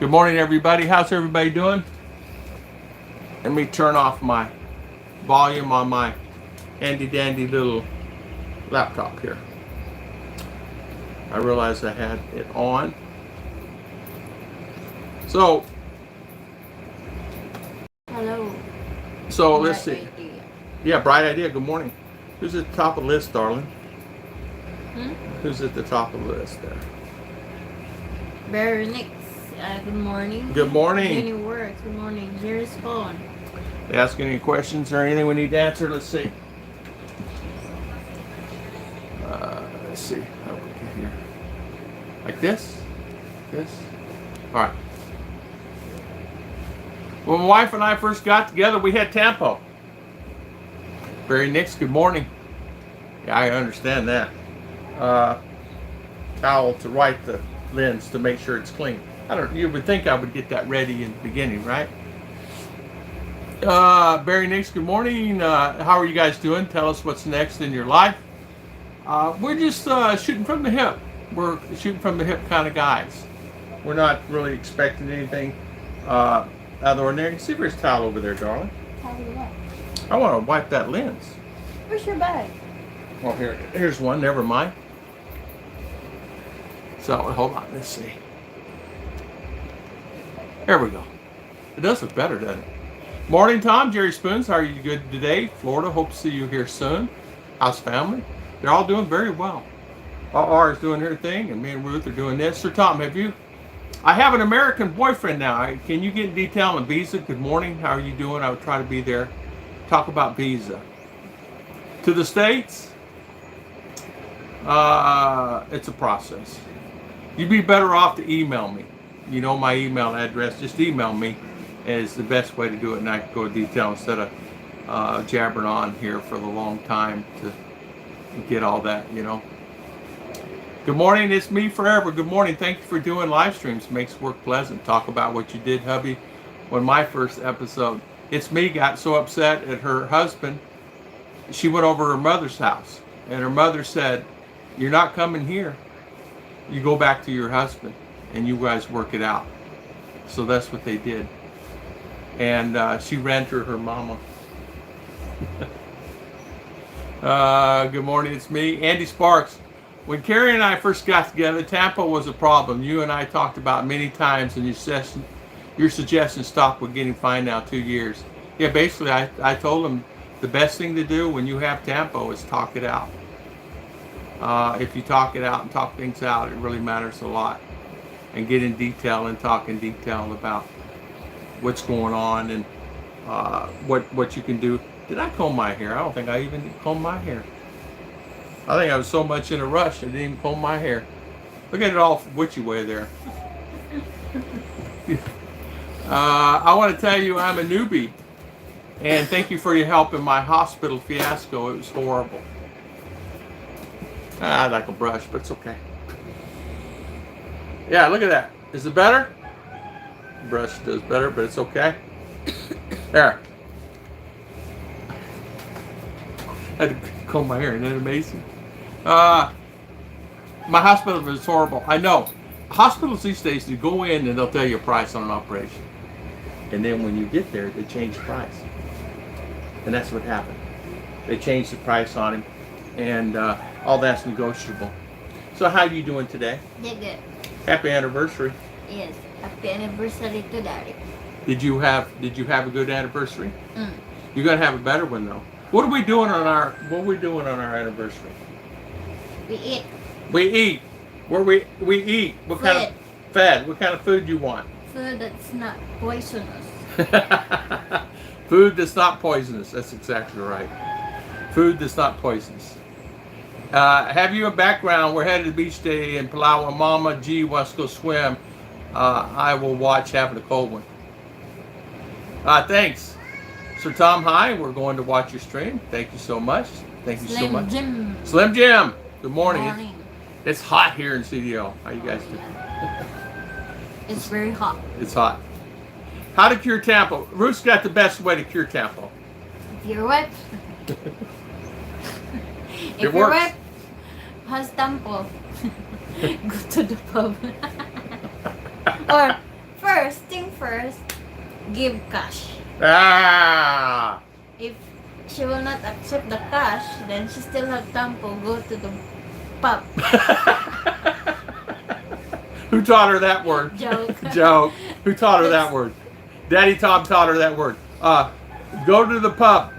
Good morning, everybody. How's everybody doing? Let me turn off my volume on my handy dandy little laptop here. I realized I had it on. So Hello. Let's see. Idea. Yeah, bright idea. Good morning. Who's at the top of the list, darling? Who's at the top of the list there? Berenice. Good morning. Good morning. Jenny works. Good morning. Here's phone. Ask any questions or anything we need to answer. Let's see. Let's see. How we get here? Like this? This? All right. When my wife and I first got together, we had Tampo. Berenice, good morning. Yeah, I understand that. Towel to wipe the lens to make sure it's clean. You would think I would get that ready in the beginning, right? Berenice, good morning. How are you guys doing? Tell us what's next in your life. We're just shooting from the hip. We're shooting from the hip kind of guys. We're not really expecting anything out of the ordinary. See if there's a towel over there, darling. I want to wipe that lens. Where's your bag? Well, here's one. Never mind. So, hold on. Let's see. There we go. It does look better, doesn't it? Morning, Tom. Jerry Spoons. How are you good today? Florida. Hope to see you here soon. How's family? They're all doing very well. RR is doing her thing, and me and Ruth are doing this. Sir Tom, I have an American boyfriend now. Can you get in detail on visa? Good morning. How are you doing? I would try to be there. Talk about visa. To the States, it's a process. You'd be better off to email me. You know my email address. Just email me. Is the best way to do it, and I can go in detail instead of jabbering on here for the long time to get all that, you know. Good morning, it's me forever. Good morning, thank you for doing live streams. Makes work pleasant. Talk about what you did, hubby, on my first episode. It's me got so upset at her husband. She went over to her mother's house, and her mother said, "You're not coming here. You go back to your husband, and you guys work it out." So that's what they did. And she ran to her mama. Good morning, it's me, Andy Sparks. When Carrie and I first got together, Tampo was a problem. You and I talked about many times, and your suggestion stopped with getting fined now 2 years. Yeah, basically, I told him the best thing to do when you have Tampo is talk it out. If you talk it out and talk things out, it really matters a lot. And get in detail and talk in detail about what's going on and what you can do. Did I comb my hair? I don't think I even combed my hair. I think I was so much in a rush I didn't even comb my hair. Look at it all witchy way there. I want to tell you I'm a newbie. And thank you for your help in my hospital fiasco. It was horrible. I like a brush, but it's okay. Yeah, look at that. Is it better? Brush does better, but it's okay. There. I had to comb my hair. Isn't that amazing? My hospital was horrible. I know. Hospitals these days, you go in and they'll tell you a price on an operation. And then when you get there, they change the price. And that's what happened. They changed the price on him. And all that's negotiable. So how are you doing today? Yeah, good. Happy anniversary. Yes. Happy anniversary to Daddy. Did you have a good anniversary? You're gonna have a better one though. What are we doing on our anniversary? We eat. We eat. We eat. What kind of fed? What kind of food do you want? Food that's not poisonous. Food that's not poisonous. That's exactly right. Food that's not poisonous. Have you a background? We're headed to beach day in Palawan. Mama G wants to go swim. I will watch having a cold one. Thanks. Sir Tom, hi. We're going to watch your stream. Thank you so much. Thank you so much. Jim. Slim Jim. Good morning. Morning. It's hot here in CDO. How you guys doing? It's very hot. It's hot. How to cure Tampo? Ruth's got the best way to cure Tampo. If you're wet. It works. Wet, has Tampo. Go to the pub. Or first thing first, give cash. Ah! If she will not accept the cash, then she still have Tampo. Go to the pub. Who taught her that word? Joke. Joke. Who taught her that word? Daddy Tom taught her that word. Go to the pub.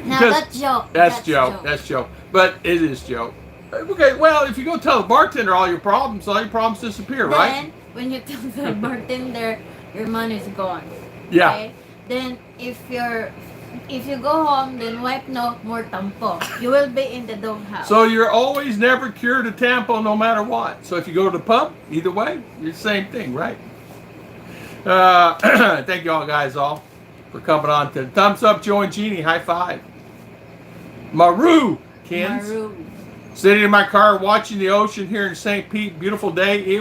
Now Because- that's joke. That's joke. That's joke. But it is joke. Okay, well, if you go tell the bartender all your problems disappear, right? Then, when you tell the bartender your money is gone. Yeah. Okay? Then, if you go home, then wipe no more Tampo. You will be in the doghouse. So you're always never cured of Tampo no matter what. So if you go to the pub, either way, you're the same thing, right? Thank you all guys all for coming on to thumbs up, Joe and Jeannie, high five. Maru, Kins. Maru. Sitting in my car watching the ocean here in St. Pete, beautiful day.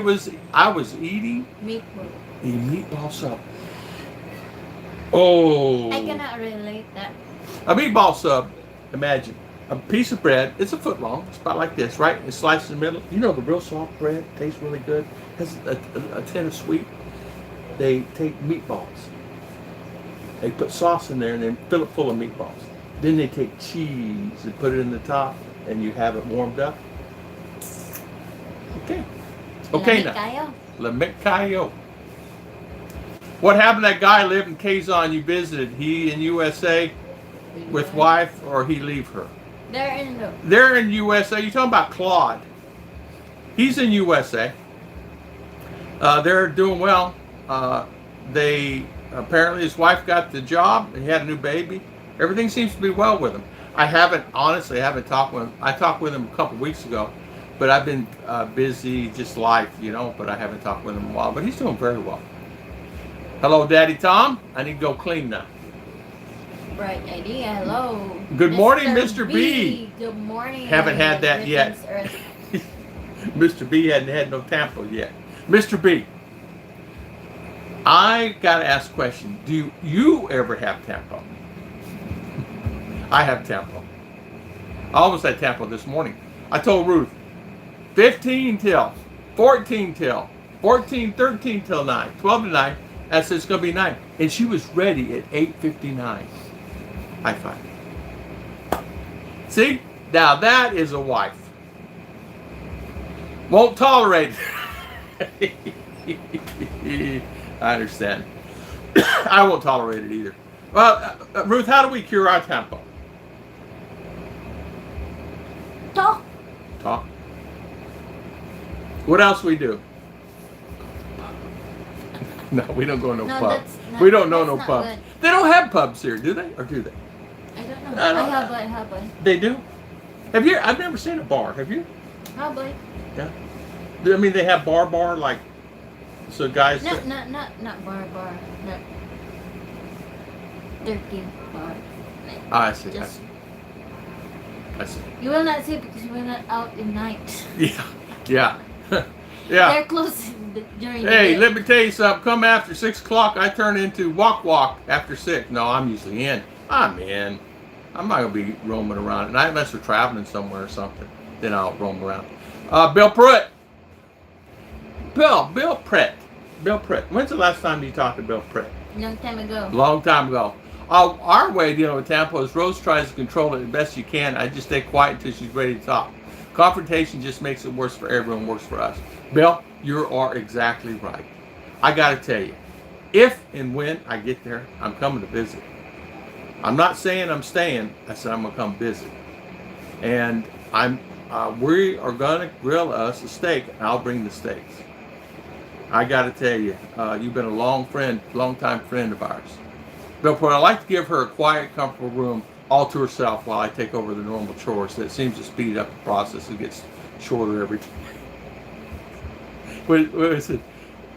I was eating Meatball. a meatball sub. Oh. I cannot relate that. A meatball sub, imagine. A piece of bread, it's a foot long, it's about like this, right? It's sliced in the middle. You know the real soft bread, tastes really good. Has a tin of sweet. They take meatballs. They put sauce in there and then fill it full of meatballs. Then they take cheese and put it in the top and you have it warmed up. Okay. Okay Lamig now. kayo. Lamig kayo. What happened to that guy lived in Quezon you visited? He in USA with wife or he leave her? They're in USA. You're talking about Claude. He's in USA. They're doing well. They apparently his wife got the job. He had a new baby. Everything seems to be well with him. I haven't talked with him. I talked with him a couple weeks ago, but I've been busy, just life, but I haven't talked with him in a while. But he's doing very well. Hello, Daddy Tom. I need to go clean now. Bright idea. Hello. Good morning, Mr. B. Good morning. Haven't had that yet. Mr. B hadn't had no Tampo yet. Mr. B, I gotta ask a question. Do you ever have Tampo? I have Tampo. I almost had Tampo this morning. I told Ruth, 15 till, 14 till, 14, 13 till 9, 12 to 9. I said it's gonna be 9. And she was ready at 8:59. High five. See? Now that is a wife. Won't tolerate it. I understand. I won't tolerate it either. Well, Ruth, how do we cure our Tampo? Talk. Talk. What else we do? No, we don't go to no pub. We don't know no pub. Good. They don't have pubs here, do they? Or do they? I don't know. I I have one. They do? Have you? I've never seen a bar. Have you? Probably. Yeah. I mean, they have bar like, so guys. Not bar. Not dirty bar. Like, I see. just- I see. You will not see because we're not out in night. Yeah. Yeah. Yeah. They're closed during the Hey, day. let me tell you something. Come after 6 o'clock, I turn into walk after 6. No, I'm usually in. I'm in. I'm not gonna be roaming around at night unless we're traveling somewhere or something. Then I'll roam around. Bill Pruitt. Bill Pruitt. When's the last time you talked to Bill Pruitt? Long time ago. Long time ago. Our way dealing with Tampo is Rose tries to control it the best you can. I just stay quiet until she's ready to talk. Confrontation just makes it worse for everyone, worse for us. Bill, you are exactly right. I got to tell you, if and when I get there, I'm coming to visit. I'm not saying I'm staying. I said I'm going to come visit. And we are going to grill us a steak, and I'll bring the steaks. I got to tell you, you've been a long-time friend of ours. Bill, I'd like to give her a quiet, comfortable room all to herself while I take over the normal chores. That seems to speed up the process. It gets shorter every time. What is it?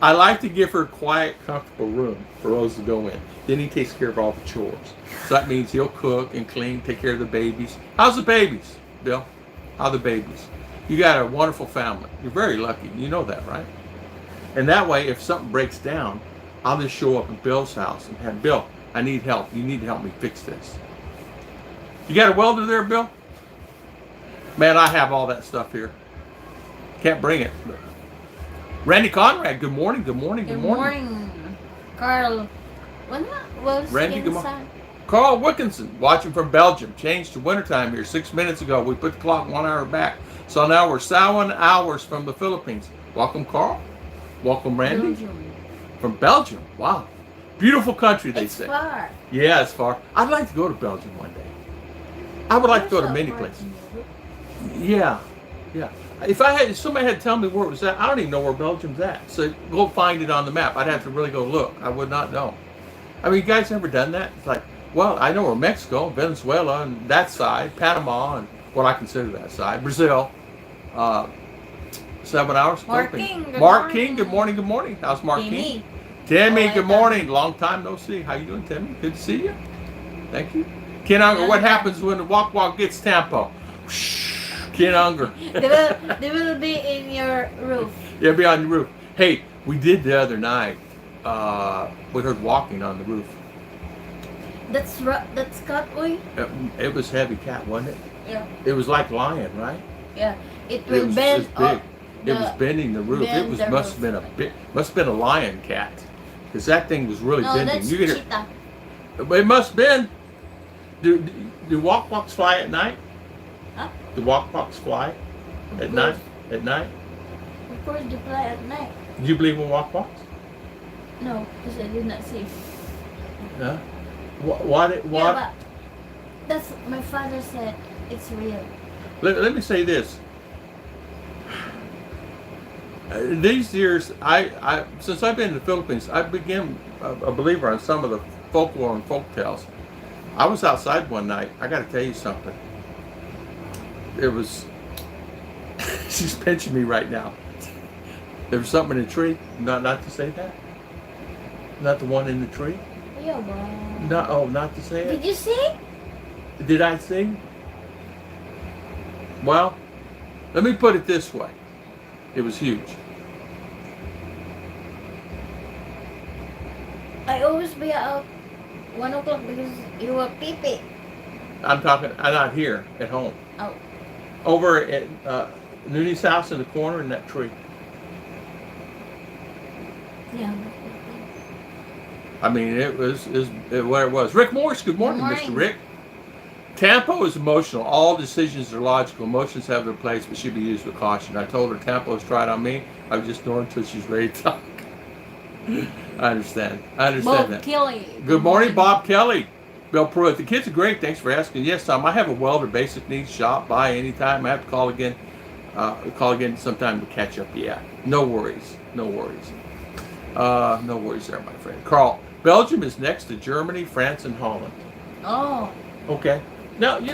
I like to give her a quiet, comfortable room for Rose to go in. Then he takes care of all the chores. So that means he'll cook and clean, take care of the babies. How's the babies, Bill? How are the babies? You got a wonderful family. You're very lucky. You know that, right? And that way, if something breaks down, I'll just show up at Bill's house and have, Bill, I need help. You need to help me fix this. You got a welder there, Bill? Man, I have all that stuff here. Can't bring it. Randy Conrad, good morning, good morning, Good good morning. morning, Carl. Randy, good morning. Carl Wilkinson, watching from Belgium. Changed to wintertime here 6 minutes ago. We put the clock 1 hour back. So now we're 7 hours from the Philippines. Welcome, Carl. Welcome, Randy. Belgium. From Belgium. Wow. Beautiful country, they It's say. far. Yeah, it's far. I'd like to go to Belgium one day. I would like to go to many places. Yeah, yeah. If somebody had to tell me where it was at, I don't even know where Belgium's at. So go find it on the map. I'd have to really go look. I would not know. I mean, you guys ever done that? It's like, well, I know where Mexico, Venezuela, and that side, Panama, and what I consider that side, Brazil. 7 hours. Mark King, good Mark morning. King, good morning, good morning. How's Mark King? Timmy. Timmy, Oh, good my morning. Long time no see. How you doing, Timmy? Good to see you. Thank you. Ken Unger, what happens when the walk gets Tampo? Ken Unger. They will be in your roof. Yeah, be on the roof. Hey, we did the other night. We heard walking on the roof. That's Catboy. It was heavy cat, wasn't it? Yeah. It was like lion, right? Yeah. It It will was bend big. up. It was bending the roof. bend It was the must have roof. been must have been a lion cat, because that thing was really No, bending. that's You could hear- cheetah. But it must have been. Do walk-walks fly at night? Huh? Do walk-walks fly Of at course. night? At night? Of course, they fly at night. Do you believe in walk-walks? No, because I did not see. No. Why? Yeah, but that's my father said it's real. Let me say this. These years, I since I've been in the Philippines, I became a believer in some of the folklore and folk tales. I was outside one night. I got to tell you something. It was. She's pinching me right now. There was something in the tree. Not to say that. Not the one in the tree. Yeah, but No, oh, not to say it. did you see? Did I sing? Well, let me put it this way. It was huge. I always be out 1 o'clock because you were pee. I'm not here, at home. Oh, Over at Nooney's house in the corner in that tree. yeah. I mean, it was where it was. Rick Morris, good morning, Good Mr. morning. Rick. Tampo is emotional. All decisions are logical. Emotions have their place, but should be used with caution. I told her Tampo was tried on me. I was just ignoring until she's ready to talk. I understand. Bob that. Kelly. Good morning, Bob Kelly. Bill Pruitt. The kids are great. Thanks for asking. Yes, Tom. I have a welder basic needs shop by anytime. I have to call again. Sometime to catch up. Yeah. No worries. No worries there, my friend. Carl. Belgium is next to Germany, France, and Holland. Oh, Okay. Now we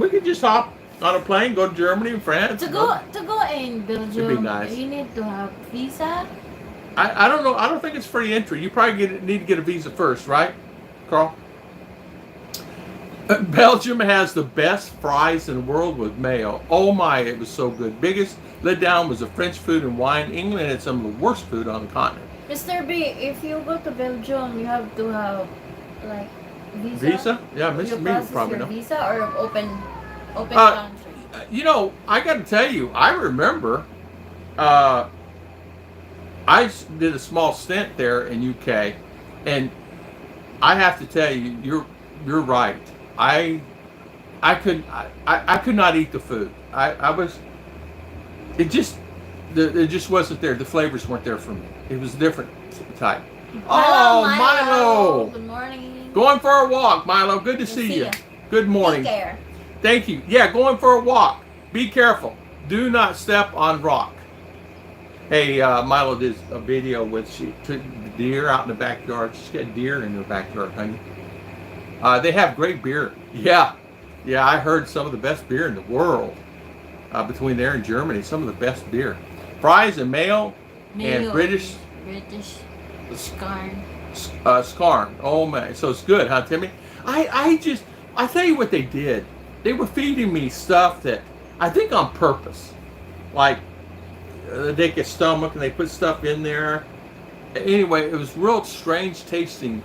could just hop on a plane, go to Germany and France. to go in Belgium, It'd be nice. you need to have visa. I don't know. I don't think it's free entry. You probably need to get a visa first, right, Carl? Belgium has the best fries in the world with mayo. Oh my, it was so good. Biggest letdown was the French food and wine. England had some of the worst food on the continent. Mr. B, if you go to Belgium, you have to have like Visa? Yeah, You Mr. Me would process probably your know. visa or open country. You know, I got to tell you, I remember I did a small stint there in UK, and I have to tell you, you're right. I could not eat the food. It just wasn't there. The flavors weren't there for me. It was a different type. Oh, Milo! Good morning. Going for a walk, Milo. Good to see you. ya. Good morning. Take care. Thank you. Yeah, going for a walk. Be careful. Do not step on rock. Hey, Milo did a video she took the deer out in the backyard. She's got deer in her backyard, honey. They have great beer. Yeah, I heard some of the best beer in the world between there and Germany. Some of the best beer. Fries and mayo and British Scarn. Scarn. Oh man, so it's good, huh, Timmy? I tell you what they did. They were feeding me stuff that I think on purpose, like they get stomach and they put stuff in there. Anyway, it was real strange tasting,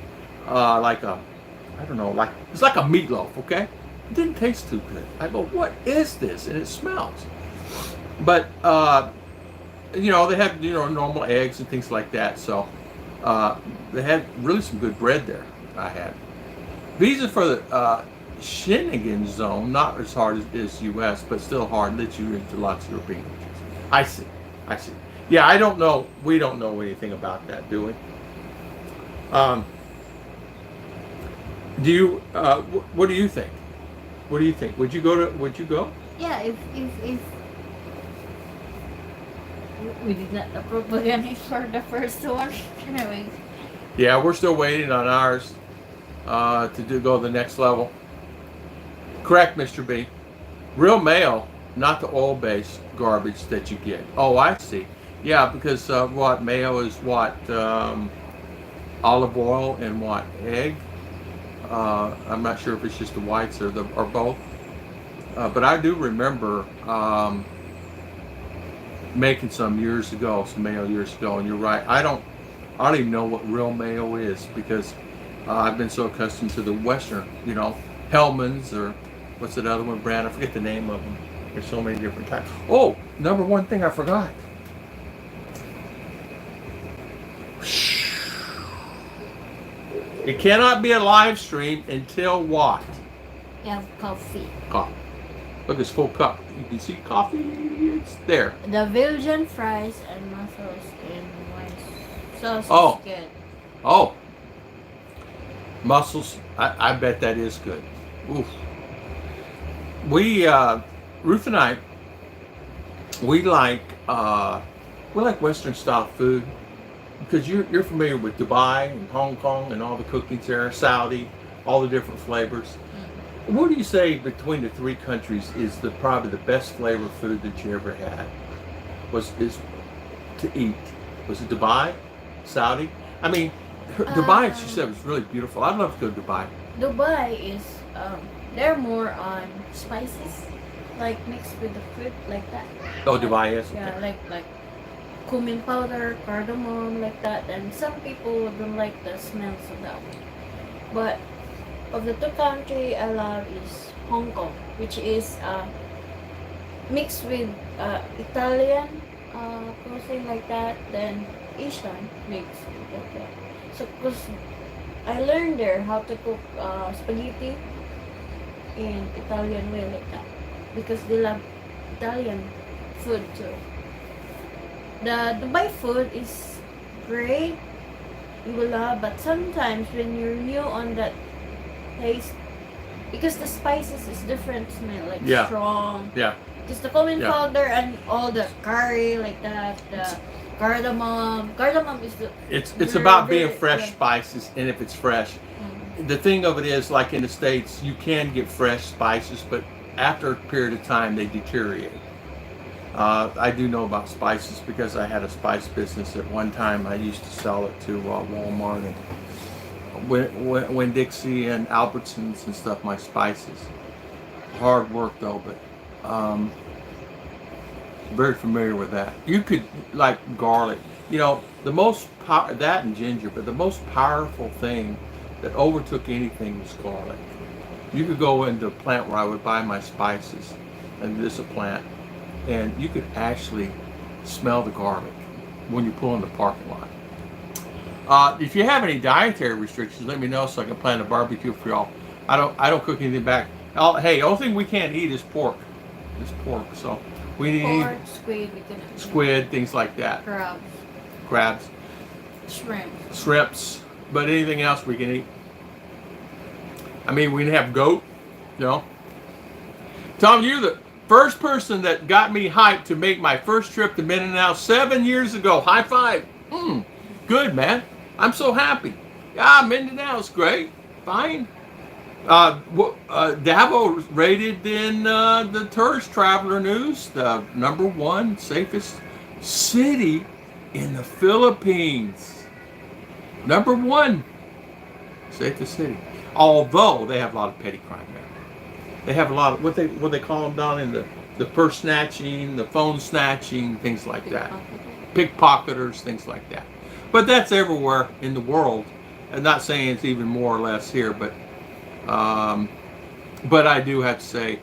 like it's like a meatloaf. Okay, it didn't taste too good. I go, what is this? And it smells. But you know, they had, you know, normal eggs and things like that. So they had really some good bread there. I had visa for the Schengen zone, not as hard as U.S., but still hard. Lets you into lots of European countries. I see. I see. Yeah, I don't know. We don't know anything about that, do we? Do you? What do you think? What do you think? Would you go to? Would you go? Yeah, if we did not approve again for the first one. Anyway. Yeah, we're still waiting on ours to go to the next level. Correct, Mr. B. Real mail, not the oil-based garbage that you get. Oh, I see. Yeah, because what mayo is what olive oil and what egg. I'm not sure if it's just the whites or both. But I do remember making some years ago, some mayo years ago, and you're right. I don't even know what real mayo is because I've been so accustomed to the Western, you know, Hellman's or what's that other one brand? I forget the name of them. There's so many different types. Oh, number one thing I forgot. It cannot be a live stream until what? You have coffee. Coffee. Look, it's full cup. You can see coffee. It's there. The Belgian fries and mussels in white sauce Oh. is good. Oh. Mussels. I bet that is good. Oof. We, Ruth and I, we like Western style food because you're familiar with Dubai and Hong Kong and all the cookings there, Saudi, all the different flavors. What do you say between the three countries is probably the best flavor food that you ever had? Is to eat? Was it Dubai, Saudi? I mean, Dubai, she said, was really beautiful. I'd love to go to Dubai. Dubai is they're more on spices, like mixed with the fruit, like that. Oh, Dubai is? Yeah, Okay. like cumin powder, cardamom, like that. And some people don't like the smells of that. But of the two countries I love is Hong Kong, which is mixed with Italian cuisine like that, then Asian mixed like that. So, cause I learned there how to cook spaghetti in Italian way like that, because they love Italian food too. The Dubai food is great, you will love, but sometimes when you're new on that taste, because the spices is different smell, like Yeah. strong. Yeah. Just the cumin Yeah. powder and all the curry like that, the cardamom. Cardamom is the It's about being very- fresh yeah. spices, and if it's fresh. Mm. The thing of it is, like in the States, you can get fresh spices, but after a period of time, they deteriorate. I do know about spices because I had a spice business at one time. I used to sell it to Walmart and when Dixie and Albertsons and stuff, my spices. Hard work though, but very familiar with that. You could, like garlic, you know, that and ginger, but the most powerful thing that overtook anything was garlic. You could go into a plant where I would buy my spices, and this is a plant, and you could actually smell the garlic when you pull in the parking lot. If you have any dietary restrictions, let me know so I can plan a barbecue for y'all. I don't cook anything back. Hey, the only thing we can't eat is pork. So we need Pork, squid, we can squid, things like that. Crabs, shrimp. shrimps, but anything else we can eat. I mean, we can have goat, you know. Tom, you're the first person that got me hyped to make my first trip to Mindinao 7 years ago. High five. Good, man. I'm so happy. Yeah, Mindinao's great. Fine. Davao rated in the tourist traveler news the #1 safest city in the Philippines. #1 safest city. Although they have a lot of petty crime there. They have a lot of what they call them down in the purse snatching, the phone snatching, things like that. Pickpocketers, things like that. But that's everywhere in the world. I'm not saying it's even more or less here, but I do have to say,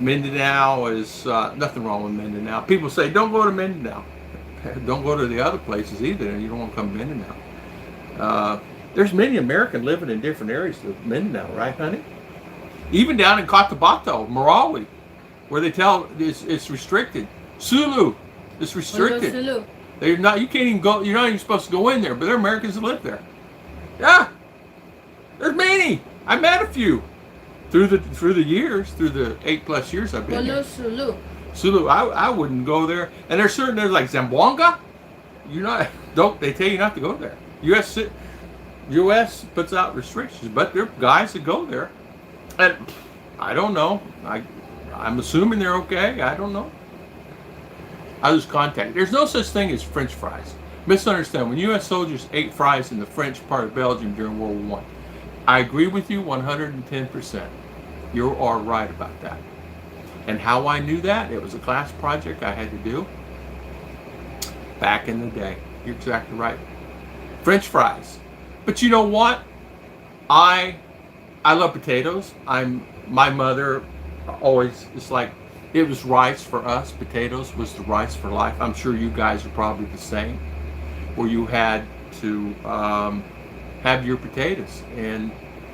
Mindinao is nothing wrong with Mindinao. People say don't go to Mindinao. don't go to the other places either. You don't want to come to Mindinao. There's many American living in different areas of Mindinao, right, honey? Even down in Cotabato, Marawi, where they tell it's restricted. Sulu, it's restricted. Sulu. They're not. You can't even go. You're not even supposed to go in there. But there are Americans that live there. Yeah, there's many. I met a few through the years, through the 8+ years I've been here. Sulu. Sulu, I wouldn't go there. And there's certain there's like Zamboanga. You're not. Don't they tell you not to go there? U.S. puts out restrictions, but there are guys that go there. And I don't know. I'm assuming they're okay. I don't know. I was contacted. There's no such thing as French fries. Misunderstand. When U.S. soldiers ate fries in the French part of Belgium during World War I agree with you 110%. You are right about that. And how I knew that? It was a class project I had to do back in the day. You're exactly right. French fries. But you know what? I love potatoes. My mother always, it's like, it was rice for us. Potatoes was the rice for life. I'm sure you guys are probably the same, where you had to have your potatoes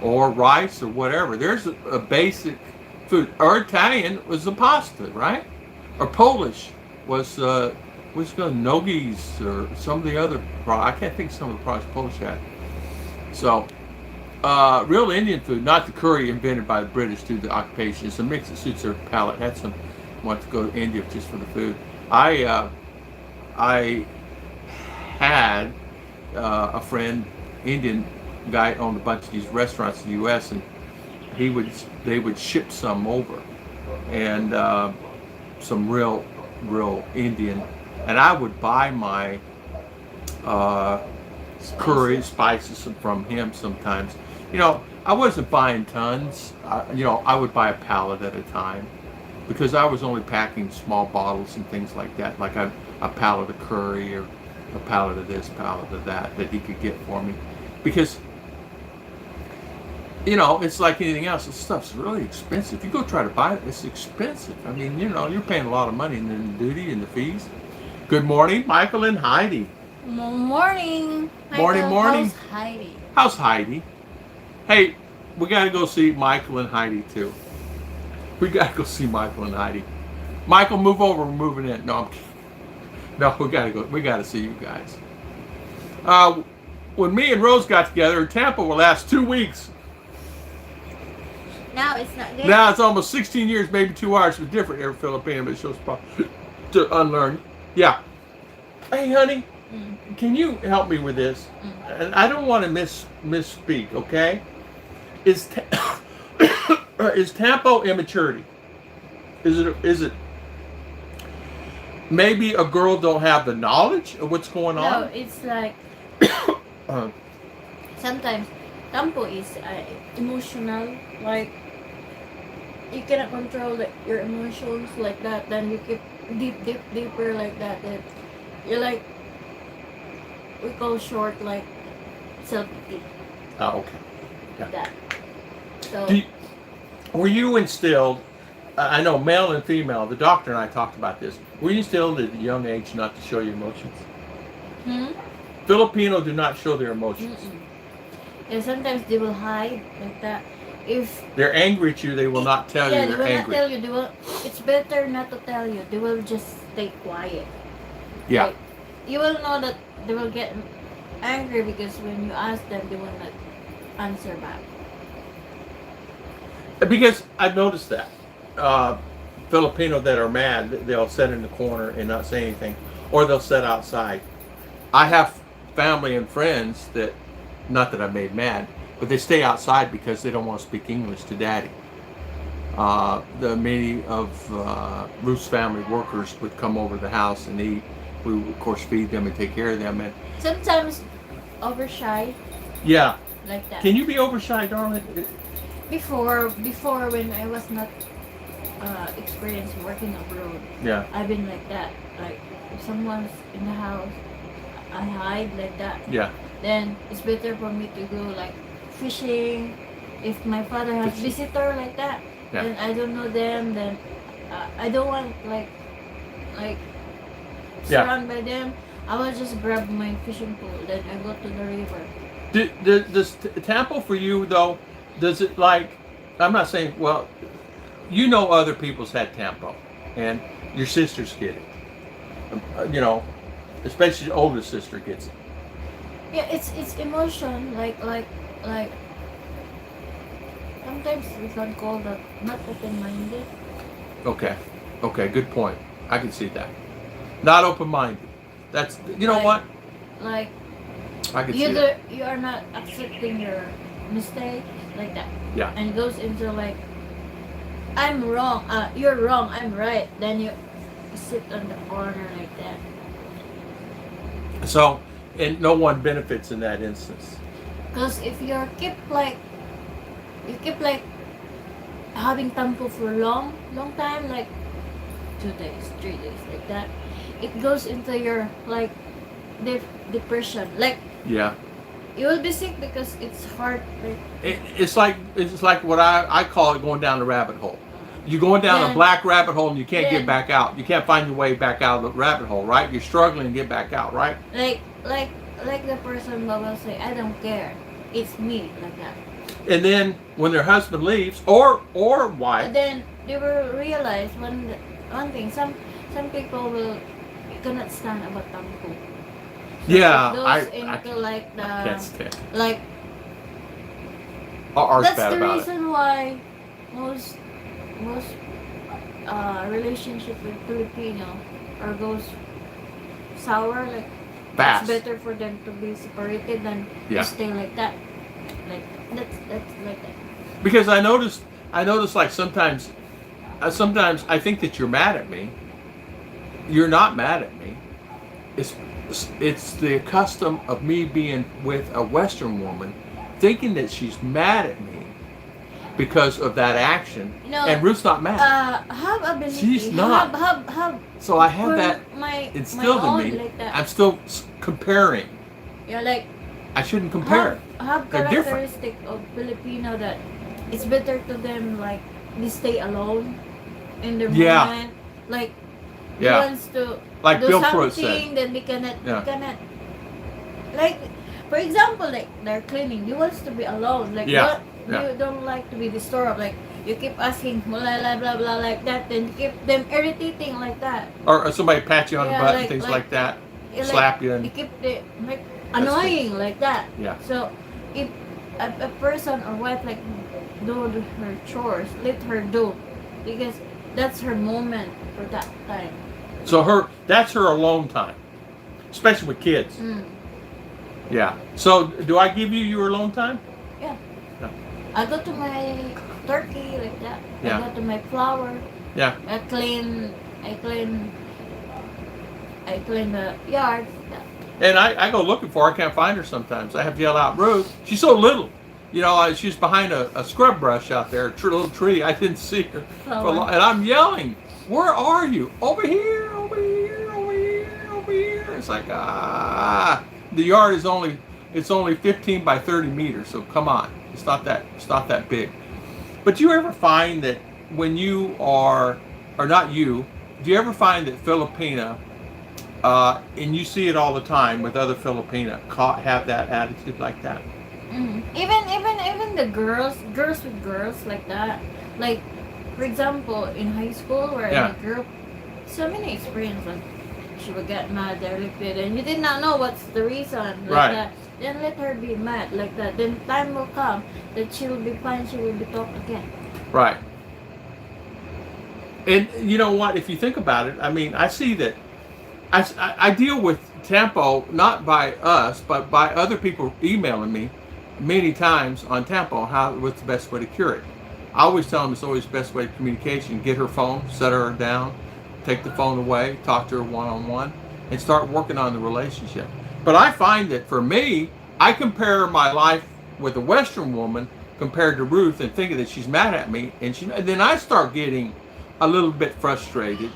or rice or whatever. There's a basic food. Or Italian was the pasta, right? Or Polish was noggies or some of the other. I can't think of some of the products Polish had. So. Real Indian food, not the curry invented by the British through the occupation. It's a mix that suits their palate. Had some want to go to India just for the food. I had a friend, Indian guy, owned a bunch of these restaurants in the U.S. and they would ship some over, and some real Indian, and I would buy my curry spices from him sometimes. You know, I wasn't buying tons. I would buy a pallet at a time because I was only packing small bottles and things like that, like a pallet of curry or a pallet of this, pallet of that he could get for me. Because, it's like anything else. This stuff's really expensive. You go try to buy it, it's expensive. I mean, you're paying a lot of money in the duty and the fees. Good morning, Michael and Heidi. Morning. Morning. How's Heidi? How's Heidi? Hey, we gotta go see Michael and Heidi too. We gotta go see Michael and Heidi. Michael, move over. We're moving in. No, I'm kidding. No, we gotta go. We gotta see you guys. When me and Rose got together, Tampo will last 2 weeks. Now it's not good. Now it's almost 16 years, maybe 2 hours. It's different here in Filipino, but it shows to unlearn. Yeah. Hey, honey. Can you help me with this? And I don't want to misspeak, okay? Is Tampo immaturity? Is it maybe a girl don't have the knowledge of what's going on? No, it's like sometimes Tampo is emotional, like you cannot control your emotions like that, then you keep deeper like that, then you're like, we call short like self-pity. Oh, okay. Yeah. That. So were you instilled, I know male and female, the doctor and I talked about this, were you instilled at a young age not to show your emotions? Filipino do not show their emotions. And sometimes they will hide like that. If they're angry at you, they will not tell you they're angry. They will not tell you. They will. It's better not to tell you. They will just stay quiet. Yeah. Like, you will know that they will get angry because when you ask them, they will not answer back. Because I've noticed that Filipino that are mad, they'll sit in the corner and not say anything, or they'll sit outside. I have family and friends that, not that I made mad, but they stay outside because they don't want to speak English to daddy. Many of Ruth's family workers would come over to the house and eat. We would, of course, feed them and take care of them. And sometimes over shy. Yeah. Like that. Can you be over shy, darling? Before when I was not experienced working abroad. Yeah. I've been like that. Like if someone's in the house, I hide like that. Yeah. Then it's better for me to go like fishing. If my father has visitor like that, then I don't know them. Then I don't want like Yeah. surrounded by them, I will just grab my fishing pole. Then I go to the river. Does Tampo for you though? Does it like? I'm not saying. Well, you know other people's had Tampo, and your sisters get it. You know, especially the older sister gets it. Yeah, it's emotion. Like sometimes we can call that not open-minded. Okay. Okay. Good point. I can see that. Not open-minded. That's you know Like- what? Like I can see that. you are not accepting your mistakes like that. Yeah. And it goes into like, I'm wrong. You're wrong. I'm right. Then you sit on the corner like that. So, and no one benefits in that instance. Because if you keep like having tampo for long time, like 2 days, 3 days, like that, it goes into your like depression. Like Yeah. you will be sick because it's hard. Like, It's like what I call it going down the rabbit hole. You're going down a Then- black rabbit hole and you can't get then- back out. You can't find your way back out of the rabbit hole, right? You're struggling to get back out, right? like the person will say, I don't care. It's me, like that. And then when their husband leaves, or wife, And then they will realize one thing. Some people will cannot stand about tampo. So yeah, it goes I into like the can't stand. like Art's that's bad the about it. reason why most relationship with Filipino or goes sour. Like Fast. it's better for them to be separated than Yeah. to stay like that. Like that's like that. Because I noticed like sometimes I think that you're mad at me. You're not mad at me. It's the custom of me being with a Western woman, thinking that she's mad at me because of that action. No, And Ruth's not mad. Have ability. She's not. Have So I have for that my instilled my in own me. like that. I'm still comparing. Yeah, like I shouldn't compare. have They're different. characteristic of Filipino that it's better to them like they stay alone in their Yeah. moment. Like he Yeah. wants to Like do Bill Pruitt something, said. then they cannot Yeah. like for example, like they're cleaning, you wants to be alone. Like Yeah. you don't like to be disturbed. Like you keep asking blah blah blah blah like that, then keep them irritating like that. Or somebody pat you on the Yeah, butt like- and things like- like that. You Slap you You and keep the like annoying like that. yeah. So if a person or wife like do her chores, let her do, because that's her moment for that time. So that's her alone time, especially with kids. Mm. Yeah. So do I give you your alone time? Yeah. No. I go to my turkey like that. Yeah. I go to my flower. Yeah. I clean the yard. Yeah. And I go looking for her. I can't find her sometimes. I have to yell out, Ruth. She's so little. You know, she's behind a scrub brush out there, a little tree. I didn't see her. For a long, and I'm yelling, where are you? Over here, over here, over here, over here. It's like, the yard is only 15 by 30 meters. So come on. It's not that big. But do you ever find that when you are, or not you, do you ever find that Filipina, and you see it all the time with other Filipina, have that attitude like that? Mm. Even the girls with girls like that. Like for example, in high school where Yeah. in a group, so many experience like she would get mad, they're lifted, and you did not know what's the reason like Right. that. Then let her be mad like that. Then time will come that she will be fine. She will be talked again. Right. And you know what? If you think about it, I mean, I see that I deal with Tampo not by us, but by other people emailing me many times on Tampo what's the best way to cure it. I always tell them it's always the best way to communication. Get her phone, set her down, take the phone away, talk to her one-on-one, and start working on the relationship. But I find that for me, I compare my life with a Western woman compared to Ruth and thinking that she's mad at me, and then I start getting a little bit frustrated,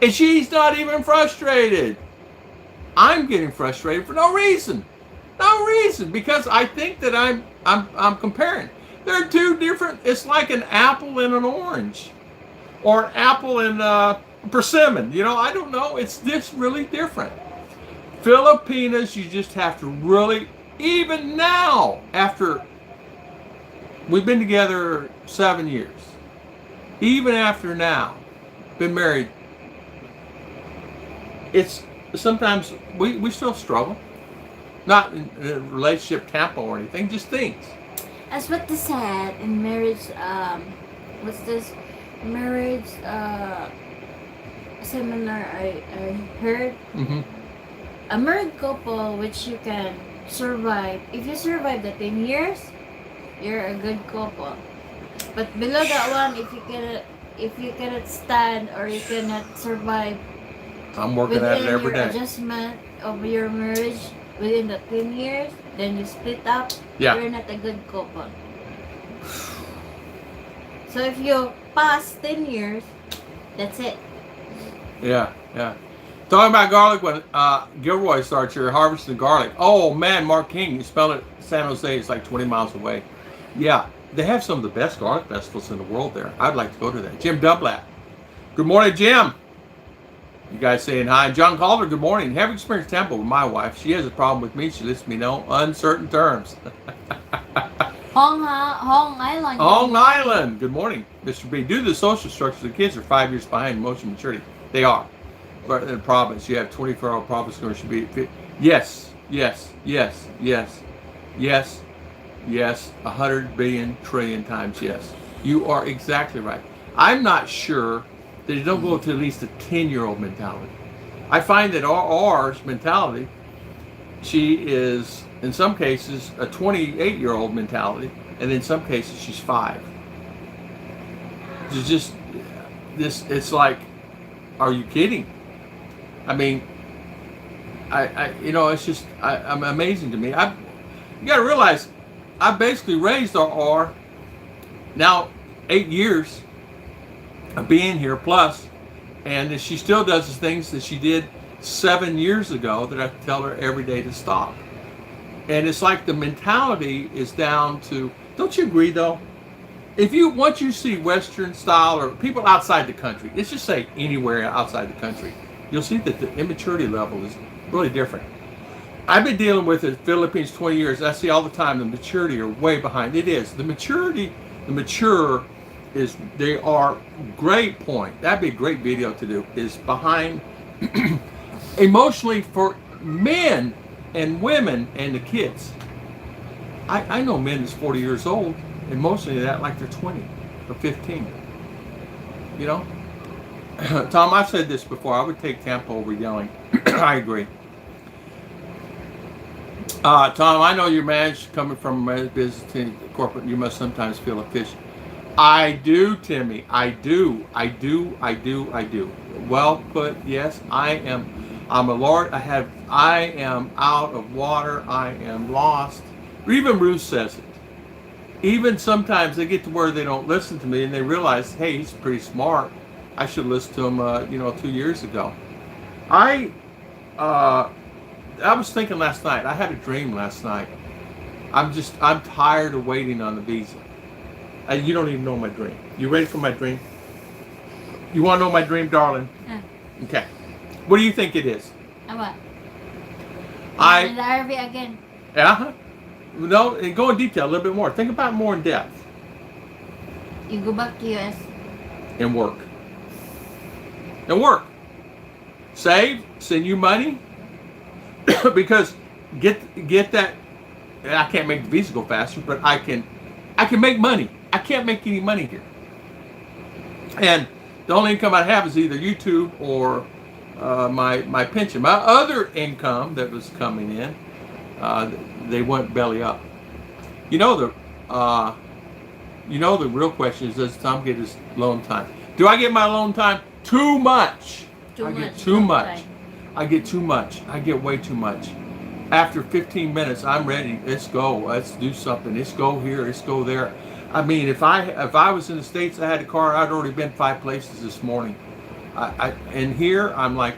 and she's not even frustrated. I'm getting frustrated for no reason, because I think that I'm comparing. They're two different. It's like an apple and an orange, or an apple and persimmon. You know, I don't know. It's just really different. Filipinas, you just have to really, even now, after we've been together 7 years, even after now, been married, it's sometimes we still struggle. Not in a relationship Tampo or anything, just things. As what they said in marriage, what's this? Marriage seminar I heard. Mm-hmm. A married couple which you can survive. If you survive the 10 years, you're a good couple. But below that one, if you cannot stand or you cannot survive I'm working at it within every your day. adjustment of your marriage within the 10 years, then you split up, Yeah. you're not a good couple. So if you pass 10 years, that's it. Yeah, yeah. Talking about garlic, when Gilroy starts here harvesting garlic. Oh man, Mark King, you spell it San Jose, it's like 20 miles away. Yeah, they have some of the best garlic festivals in the world there. I'd like to go to that. Jim Dublat. Good morning, Jim. You guys saying hi. John Calder, good morning. Have experienced Tampo with my wife. She has a problem with me. She lets me know uncertain terms. Hong Island. Long Island. Good morning, Mr. B. Due to the social structure, the kids are 5 years behind emotional maturity. They are. But in the province, you have 24-hour province going should be fit. Yes, yes, yes, yes, yes, yes. 100 billion trillion times yes. You are exactly right. I'm not sure that you don't go to at least a 10-year-old mentality. I find that ours mentality, she is in some cases a 28-year-old mentality, and in some cases she's 5. It's just this. It's like, are you kidding? I mean, I you know, it's just I'm amazing to me. You got to realize, I basically raised our now 8 years of being here plus, and she still does the things that she did 7 years ago that I tell her every day to stop. And it's like the mentality is down to, don't you agree though? Once you see Western style or people outside the country, let's just say anywhere outside the country, you'll see that the immaturity level is really different. I've been dealing with the Philippines 20 years. I see all the time the maturity are way behind. It is. The mature is, they are, great point. That'd be a great video to do, is behind emotionally for men and women and the kids. I know men that's 40 years old, emotionally that like they're 20 or 15. You know? Tom, I've said this before. I would take Tampo over yelling. I agree. Tom, I know you're managed coming from a business to corporate. You must sometimes feel a fish. I do, Timmy. I do. Well put. Yes, I am. I'm a Lord. I am out of water. I am lost. Even Ruth says it. Even sometimes they get to where they don't listen to me and they realize, hey, he's pretty smart. I should listen to him, 2 years ago. I was thinking last night. I had a dream last night. I'm tired of waiting on the visa. You don't even know my dream. You ready for my dream? You want to know my dream, darling? Okay. What do you think it is? What? In the RV again. Yeah. No, and go in detail a little bit more. Think about it more in depth. You go back to US. And work. Save, send you money. Because get that. I can't make the visa go faster, but I can make money. I can't make any money here. And the only income I have is either YouTube or my pension. My other income that was coming in, they went belly up. The real question is, does Tom get his loan time? Do I get my loan time? Too much. I get too much. I get too much. I get way too much. After 15 minutes, I'm ready. Let's go. Let's do something. Let's go here. Let's go there. I mean, if I was in the States, I had a car, I'd already been 5 places this morning. And here, I'm like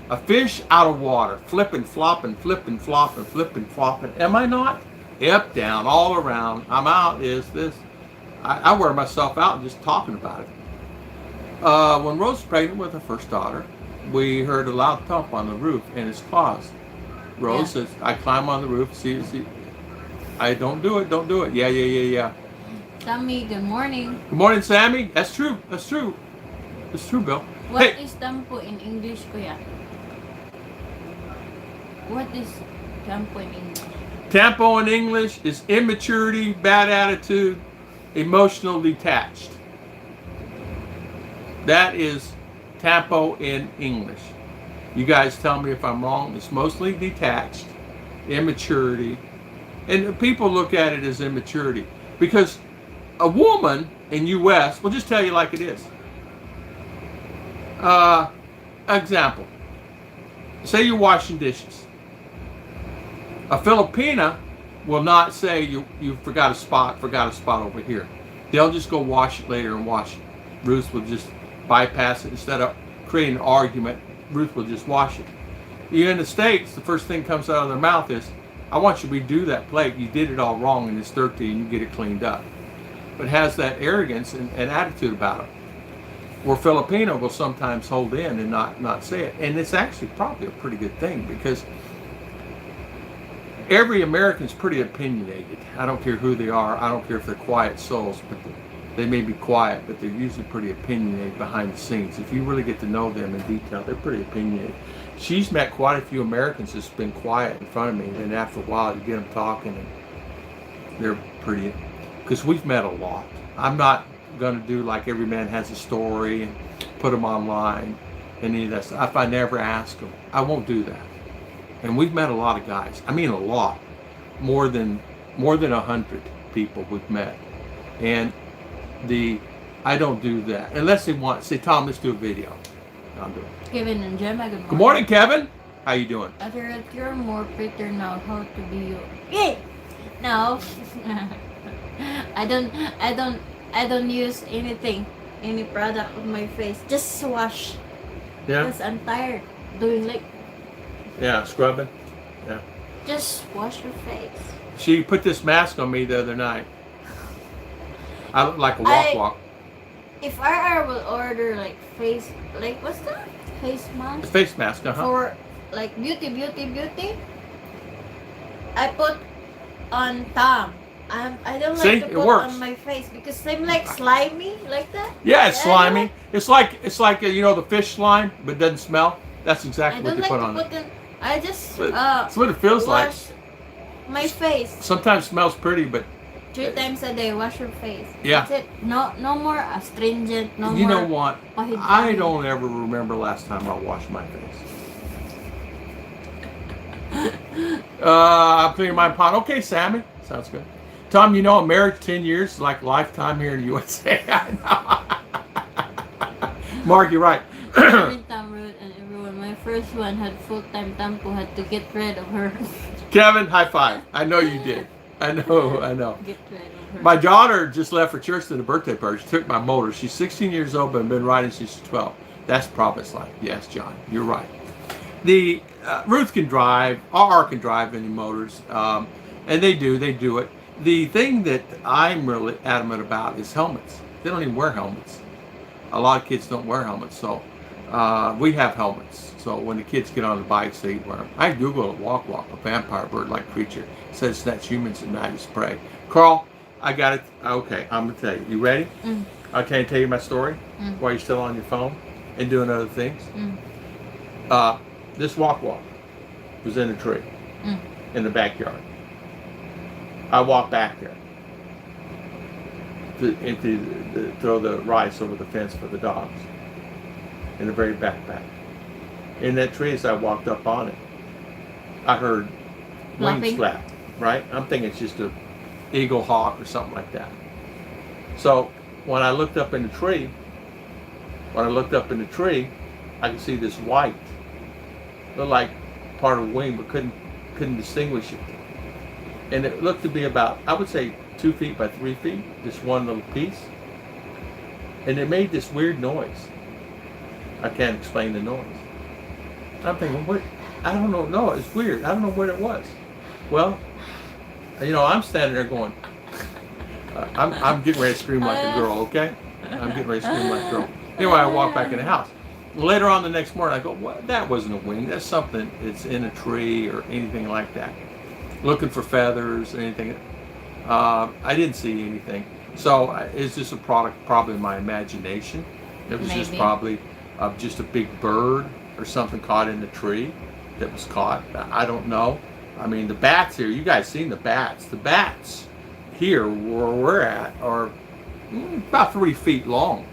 a fish out of water, flipping, flopping. Am I not? Up, down, all around. I'm out. Is this? I wear myself out just talking about it. When Rose was pregnant with her first daughter, we heard a loud thump on the roof and it's claws. Rose says, I climb on the roof, see. I don't do it. Yeah. Sammy, good morning. Good morning, Sammy. That's true, Bill. What is Tampo in English, Kuya? What is Tampo in English? Tampo in English is immaturity, bad attitude, emotional detached. That is Tampo in English. You guys tell me if I'm wrong. It's mostly detached, immaturity, and people look at it as immaturity because a woman in U.S. will just tell you like it is. Example. Say you're washing dishes. A Filipina will not say you forgot a spot over here. They'll just go wash it later and wash it. Ruth will just bypass it instead of creating an argument. Ruth will just wash it. Here in the States, the first thing comes out of their mouth is, I want you to redo that plate. You did it all wrong and it's dirty and you get it cleaned up. But has that arrogance and attitude about it. Where Filipino will sometimes hold in and not say it. And it's actually probably a pretty good thing because every American's pretty opinionated. I don't care who they are. I don't care if they're quiet souls, but they may be quiet, but they're usually pretty opinionated behind the scenes. If you really get to know them in detail, they're pretty opinionated. She's met quite a few Americans that's been quiet in front of me, and after a while you get them talking, and they're pretty, because we've met a lot. I'm not going to do like every man has a story and put them online and any of that stuff. If I never ask them, I won't do that. And we've met a lot of guys. I mean a lot. More than 100 people we've met. And I don't do that. Unless they want, say, Tom, let's do a video. I'll do it. Kevin and Gemma, good morning. Good morning, Kevin. How you doing? After you're more better now, how to be you. Yeah. No. I don't use any product on my face. Just wash. Yeah. Because I'm tired doing like. Yeah, scrubbing. Yeah. Just wash your face. She put this mask on me the other night. I look like a walk. If I will order like what's that? Face mask? A face mask, For like beauty. I put on Tom. I don't like to put on my face because I'm like slimy like that. Yeah, it's slimy. It's like the fish slime, but doesn't smell. That's exactly what they put on it. I just that's what it feels like. My face. Sometimes smells pretty, but 3 times a day, wash your face. Yeah. That's it. No more astringent. No more. You know what? I don't ever remember last time I washed my face. I'm cleaning my pot. Okay, Sammy. Sounds good. Tom, I'm married 10 years, is like a lifetime here in the USA. I know. Mark, you're right. Tom, Ruth, and everyone. My first one had full-time Tampo, had to get rid of her. Kevin, high five. I know you did. I know. Get rid of her. My daughter just left for church to the birthday party. She took my motor. She's 16 years old, but been riding since she's 12. That's promised life. Yes, John, you're right. The Ruth can drive. RR can drive any motors, and they do it. The thing that I'm really adamant about is helmets. They don't even wear helmets. A lot of kids don't wear helmets, so we have helmets. So when the kids get on the bikes, they wear them. I Google a walk, a vampire bird-like creature. It says that's humans and night is prey. Carl, I got it. Okay, I'm going to tell you. You ready? Mm. Can I tell you my story while you're still on your phone and doing other things? This walk was in a tree in the backyard. I walked back there to throw the rice over the fence for the dogs in the very back. In that tree, as I walked up on it, I heard wings flap, right? I'm thinking it's just an eagle, hawk, or something like that. So when I looked up in the tree, I could see this white, looked like part of a wing, but couldn't distinguish it. And it looked to be about, I would say, 2 feet by 3 feet, this one little piece. And it made this weird noise. I can't explain the noise. I'm thinking, what? I don't know. No, it's weird. I don't know what it was. Well, I'm standing there going, I'm getting ready to scream like a girl, okay? I'm getting ready to scream like a girl. Anyway, I walked back in the house. Later on the next morning, I go, "What? That wasn't a wing. That's something. It's in a tree or anything like that." Looking for feathers, anything. I didn't see anything. So it's just a product, probably of my imagination. It was just Maybe. probably just a big bird or something caught in the tree that was caught. I don't know. I mean, the bats here, you guys seen the bats. The bats here where we're at are about 3 feet long.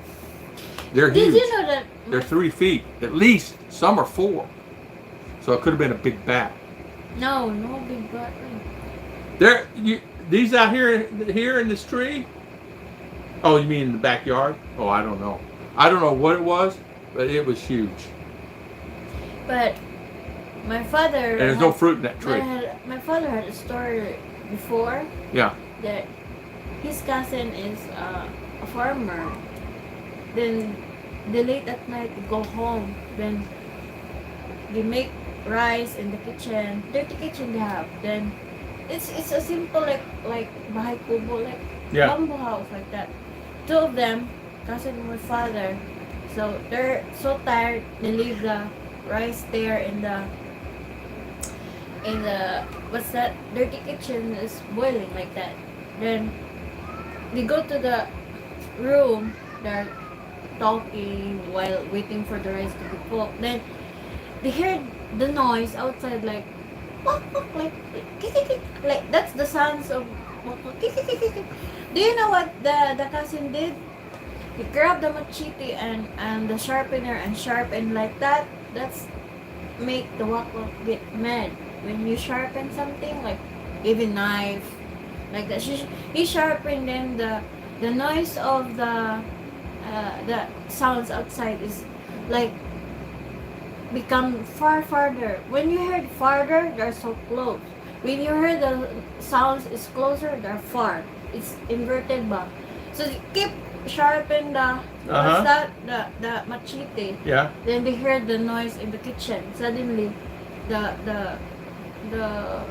They're huge. Did you know that? They're 3 feet. At least some are 4. So it could have been a big bat. No big butt. These out here in this tree? Oh, you mean in the backyard? Oh, I don't know. I don't know what it was, but it was huge. But my father. And there's no fruit in that tree. My father had a story before Yeah. that his cousin is a farmer. Then they late at night they go home. Then they make rice in the kitchen. Dirty kitchen they have. Then it's a simple like bahay kubo, like Yeah. bamboo house like that. 2 of them, cousin and my father. So they're so tired they leave the rice there in the what's that dirty kitchen is boiling like that. Then they go to the room. They're talking while waiting for the rice to be cooked. Then they hear the noise outside, like wak, wak, like like that's the sounds of wak, wak, Do you know what the cousin did? He grabbed the machete and the sharpener and sharpened like that. That's make the wak wak get mad. When you sharpen something, like even knife, like that, he sharpened. Then the noise of the sounds outside is like become farther. When you heard farther, they're so close. When you heard the sounds is closer, they're far. It's inverted ba? So you keep sharpen the what's that? The machete. Yeah. Then they heard the noise in the kitchen. Suddenly, the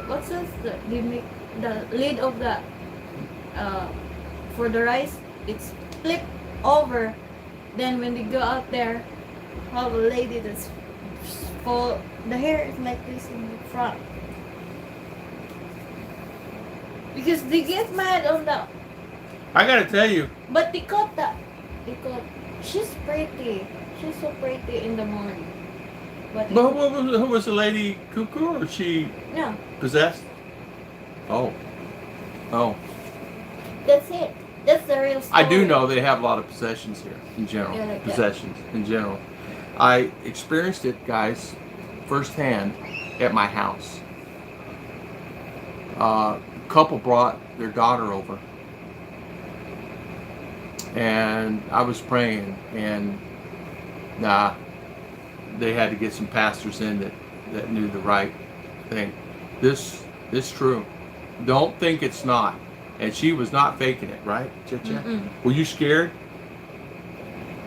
what's this? The lid of the for the rice, it's flipped over. Then when they go out there, have a lady that's full. The hair is like this in the front. Because they get mad on the. I gotta tell you. But they caught that. She's pretty. She's so pretty in the morning. But Who was the lady cuckoo, or she no, possessed? Oh. that's it. That's the real story. I do know they have a lot of possessions here in general. Yeah, like that. Possessions in general. I experienced it, guys, firsthand at my house. A couple brought their daughter over, and I was praying, and they had to get some pastors in that knew the right thing. This is true. Don't think it's not. And she was not faking it, right, Chicha? Were you scared?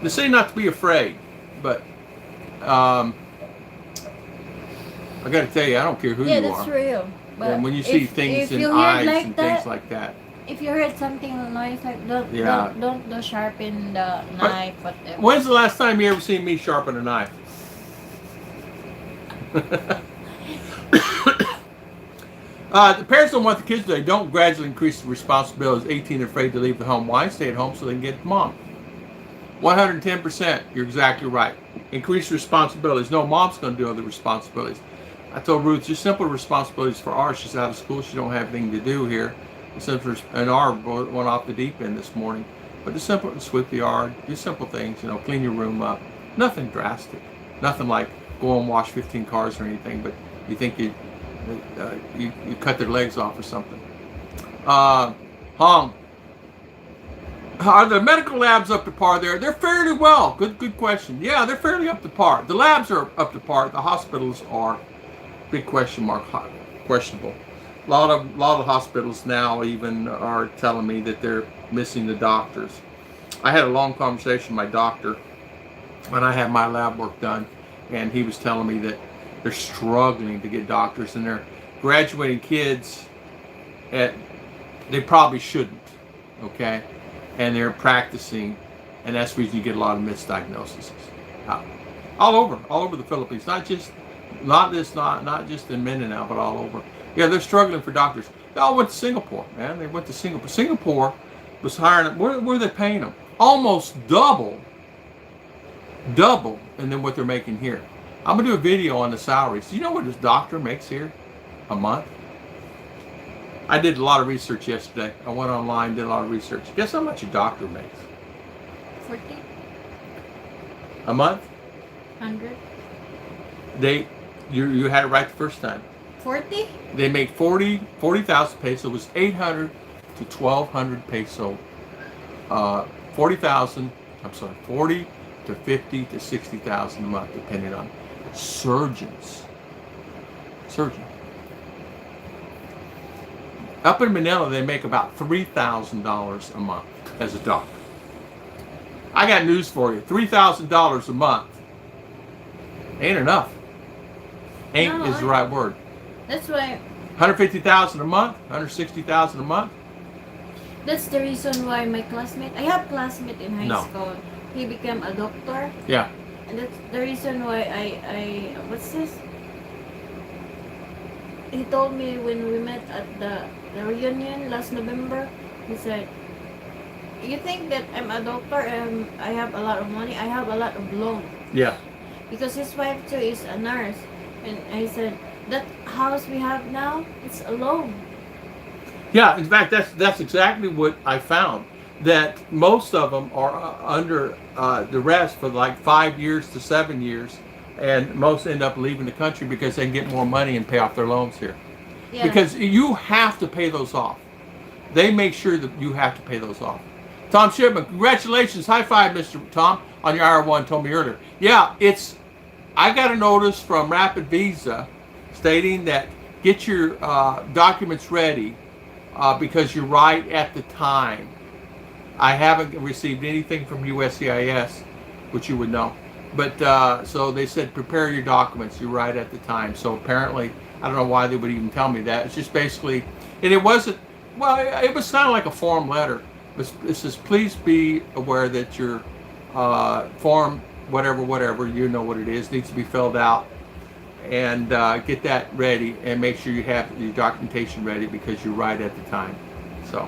They say not to be afraid, but I got to tell you, I don't care who you that's are. real. But And when you see things in you hear eyes like and that, things like that. if you heard something noise like don't sharpen the knife, whatever. When's the last time you ever seen me sharpen a knife? The parents don't want the kids today. Don't gradually increase the responsibilities. 18 are afraid to leave the home. Why? Stay at home so they can get mom. 110%. You're exactly right. Increase responsibilities. No, mom's going to do other responsibilities. I told Ruth, just simple responsibilities for ours. She's out of school. She don't have anything to do here. And our went off the deep end this morning. But just simple, sweep the yard. Do simple things. Clean your room up. Nothing drastic. Nothing like go and wash 15 cars or anything. But you think you cut their legs off or something. Hong, are the medical labs up to par there? They're fairly well. Good question. Yeah, they're fairly up to par. The labs are up to par. The hospitals are big question mark, questionable. A lot of hospitals now even are telling me that they're missing the doctors. I had a long conversation with my doctor when I had my lab work done, and he was telling me that they're struggling to get doctors, and they're graduating kids they probably shouldn't, okay? And they're practicing and that's the reason you get a lot of misdiagnoses. All over the Philippines, not just in Mindinao, but all over. Yeah, they're struggling for doctors. They all went to Singapore, man. They went to Singapore. Singapore was hiring. Where were they paying them? Almost double, and then what they're making here. I'm gonna do a video on the salaries. Do you know what this doctor makes here a month? I did a lot of research yesterday. I went online, did a lot of research. Guess how much a doctor makes? 40? A month? 100? You had it right the first time. 40? They make 40,000 peso. It was 800 to 1,200 peso. 40 to 50 to 60,000 a month, depending on surgeons. Up in Manila, they make about $3,000 a month as a doctor. I got news for you. $3,000 a month ain't enough. Ain't is the right word. That's why. 150,000 a month, 160,000 a month. That's the reason why my classmate. I have classmate in high No. school. He became a doctor, Yeah. and that's the reason why I what's this? He told me when we met at the reunion last November. He said, "You think that I'm a doctor and I have a lot of money? I have a lot of loan." Yeah. Because his wife too is a nurse, and I said, "That house we have now, it's a loan." Yeah, in fact, that's exactly what I found. That most of them are under duress for like 5 years to 7 years, and most end up leaving the country because they can get more money and pay off their loans here. Yeah. Because you have to pay those off. They make sure that you have to pay those off. Tom Shipman, congratulations. High five, Mr. Tom, on your IR1, told me earlier. Yeah, I got a notice from Rapid Visa stating that get your documents ready because you're right at the time. I haven't received anything from USCIS, which you would know. But so they said prepare your documents. You're right at the time. So apparently, I don't know why they would even tell me that. It's just basically, and it wasn't. Well, it was kind of like a form letter. It says please be aware that your form whatever you know what it is needs to be filled out, and get that ready and make sure you have your documentation ready because you're right at the time. So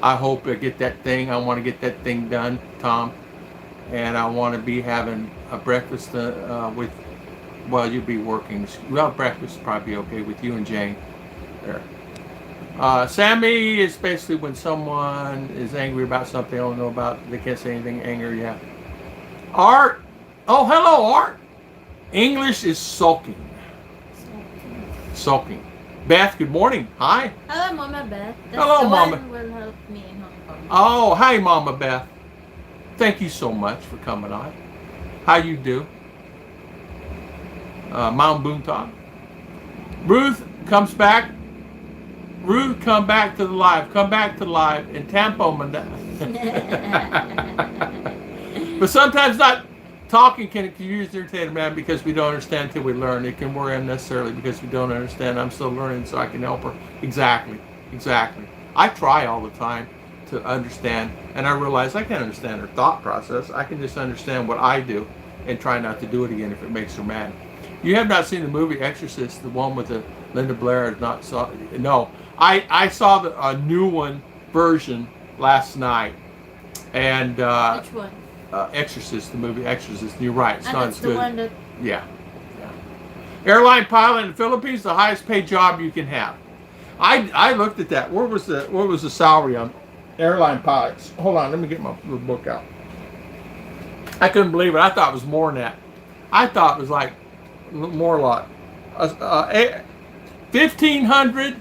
I hope I get that thing. I want to get that thing done, Tom. And I want to be having a breakfast with, well, you'll be working. Well, breakfast will probably be okay with you and Jane there. Sammy is basically when someone is angry about something they don't know about. They can't say anything angry, yeah. Art. Oh, hello, Art. English is sulking. Sulking. Beth, good morning. Hi. Hello, Mama Beth. That's Hello, the Mama. one will help me in Hong Kong. Oh, hi, Mama Beth. Thank you so much for coming on. How you do? Mount Boonton. Ruth comes back. Ruth, come back to the live. Come back to the live in Tampo, Mindinao. But sometimes not talking can confuse and irritate a man because we don't understand until we learn. It can worry unnecessarily because we don't understand. I'm still learning so I can help her. Exactly. I try all the time to understand, and I realize I can't understand her thought process. I can just understand what I do and try not to do it again if it makes her mad. You have not seen the movie Exorcist, the one with the Linda Blair? No. I saw a new one version last night, and Which one? Exorcist, the movie Exorcist. You're right. It's And not that's as the good. one that. Yeah. Airline pilot in the Philippines, the highest paid job you can have. I looked at that. What was the salary on airline pilots? Hold on, let me get my book out. I couldn't believe it. I thought it was more than that. I thought it was like more like $1,500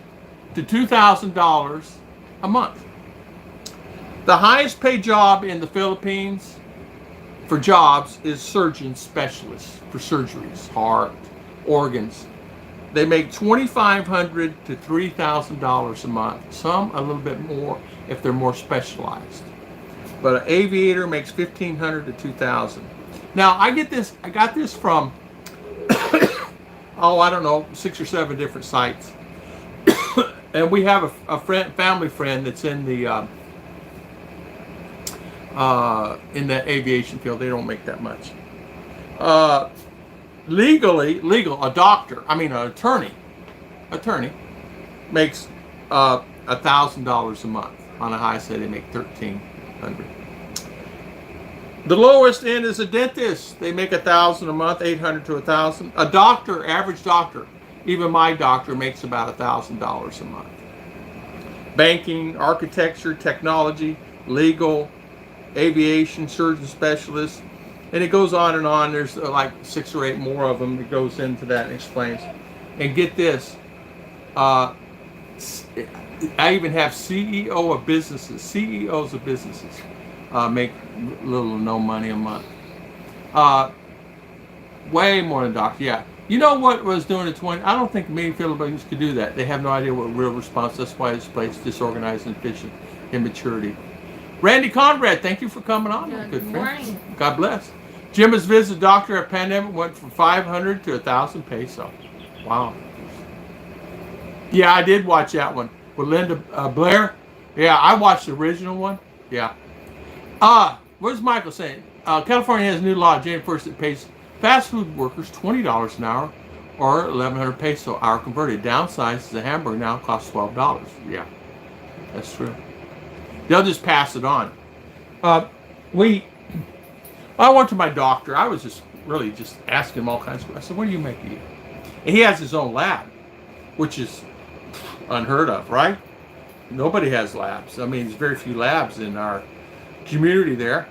to $2,000 a month. The highest paid job in the Philippines for jobs is surgeon specialist for surgeries, heart, organs. They make $2,500 to $3,000 a month. Some a little bit more if they're more specialized. But an aviator makes $1,500 to $2,000. Now I got this from I don't know, 6 or 7 different sites. And we have a family friend that's in the in the aviation field. They don't make that much. Uh, legal, a doctor, I mean an attorney makes $1,000 a month. On a high side, they make $1,300. The lowest end is a dentist. They make $1,000 a month, $800 to $1,000. A doctor, average doctor, even my doctor makes about $1,000 a month. Banking, architecture, technology, legal, aviation, surgeon specialists, and it goes on and on. There's like 6 or 8 more of them that goes into that and explains. And get this, I even have CEOs of businesses make little or no money a month. Way more than doctor, yeah. You know what was doing at 20? I don't think many Filipinos could do that. They have no idea what real response. That's why this place is disorganized and efficient. Immaturity. Randy Conrad, thank you for coming on. Good morning. God bless. Jim has visited doctor at pandemic, went from 500 to 1,000 peso. Wow. Yeah, I did watch that one with Linda Blair. Yeah, I watched the original one. Yeah. What's Michael saying? California has a new law January 1st that pays fast food workers $20 an hour or 1,100 peso hour converted. Downsized, the hamburger now costs $12. Yeah, that's true. They'll just pass it on. I went to my doctor. I was just asking him all kinds of questions. I said, what do you make here? And he has his own lab, which is unheard of, right? Nobody has labs. I mean, there's very few labs in our community there.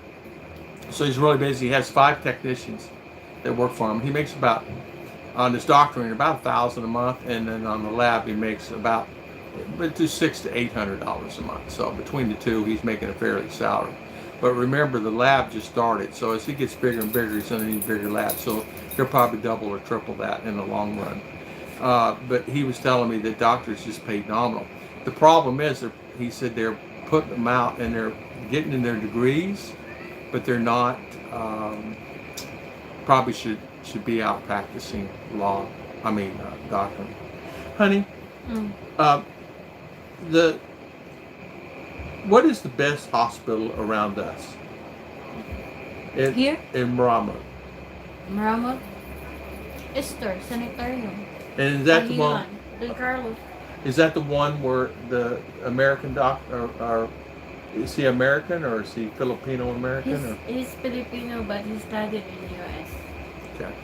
So he's really busy. He has 5 technicians that work for him. He makes about, on his doctoring, about $1,000 a month, and then on the lab he makes about $600 to $800 a month. So between the two, he's making a fairly salary. But remember, the lab just started, so as he gets bigger and bigger, he's going to need a bigger lab. So he'll probably double or triple that in the long run. But he was telling me that doctors just pay nominal. The problem is, he said they're putting them out and they're getting in their degrees, but they're not. Probably should be out practicing law. Doctrine. Honey, what is the best hospital around us? Here? In Marama. Marama? Esther, Sanitarium. And is that the one? Del Carlos. Is that the one where the American doctor, is he American or is he Filipino American? He's Filipino, but he studied in the U.S. Okay,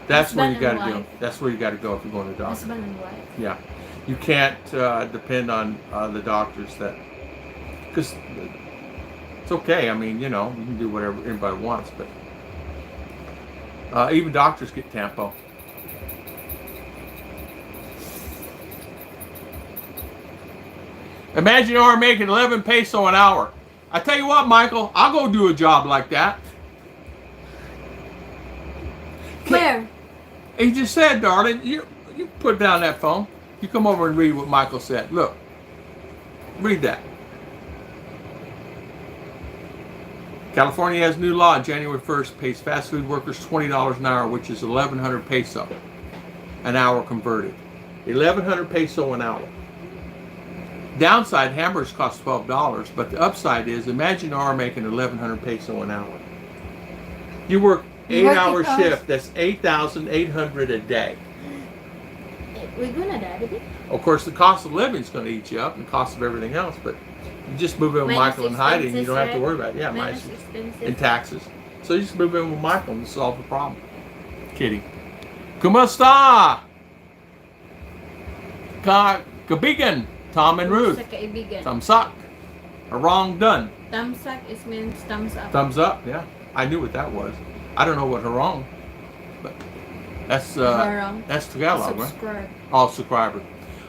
that's where you got to go. Wife. That's where you got to go if you're going to doctor. Husband and wife. Yeah, you can't depend on the doctors because it's okay. I mean, you can do whatever everybody wants, but even doctors get Tampo. Imagine you are making 11 peso an hour. I tell you what, Michael, I'll go do a job like that. Where? He just said, darling, you put down that phone. You come over and read what Michael said. Look, read that. California has new law January 1st, pays fast food workers $20 an hour, which is 1,100 peso an hour converted. 1,100 peso an hour. Downside, hamburgers cost $12, but the upside is, imagine you are making 1,100 peso an hour. You work 8-hour shift, that's 8,800 a day. We're gonna die today. Of course, the cost of living is going to eat you up, and the cost of everything else, but you just move in with Michael and Heidi, and you don't have to worry about it. Yeah, minus expensive. And taxes. So you just move in with Michael and solve the problem. Kidding. Kumusta? Kabigan. Tom and Ruth. Thumbsuck. A wrong done. Thumbsuck means thumbs up. Thumbs up, yeah. I knew what that was. I don't know what harong, but that's Tagalog, right? Oh, subscriber.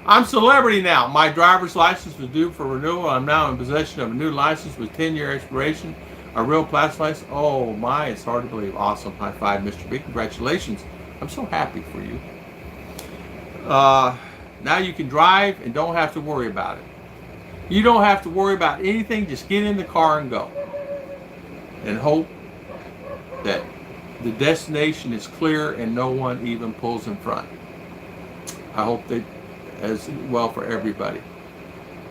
I'm celebrity now. My driver's license was due for renewal. I'm now in possession of a new license with 10-year expiration. A real plastic license. Oh my, it's hard to believe. Awesome. High five, Mr. B. Congratulations. I'm so happy for you. Now you can drive and don't have to worry about it. You don't have to worry about anything. Just get in the car and go. And hope that the destination is clear and no one even pulls in front. I hope that as well for everybody.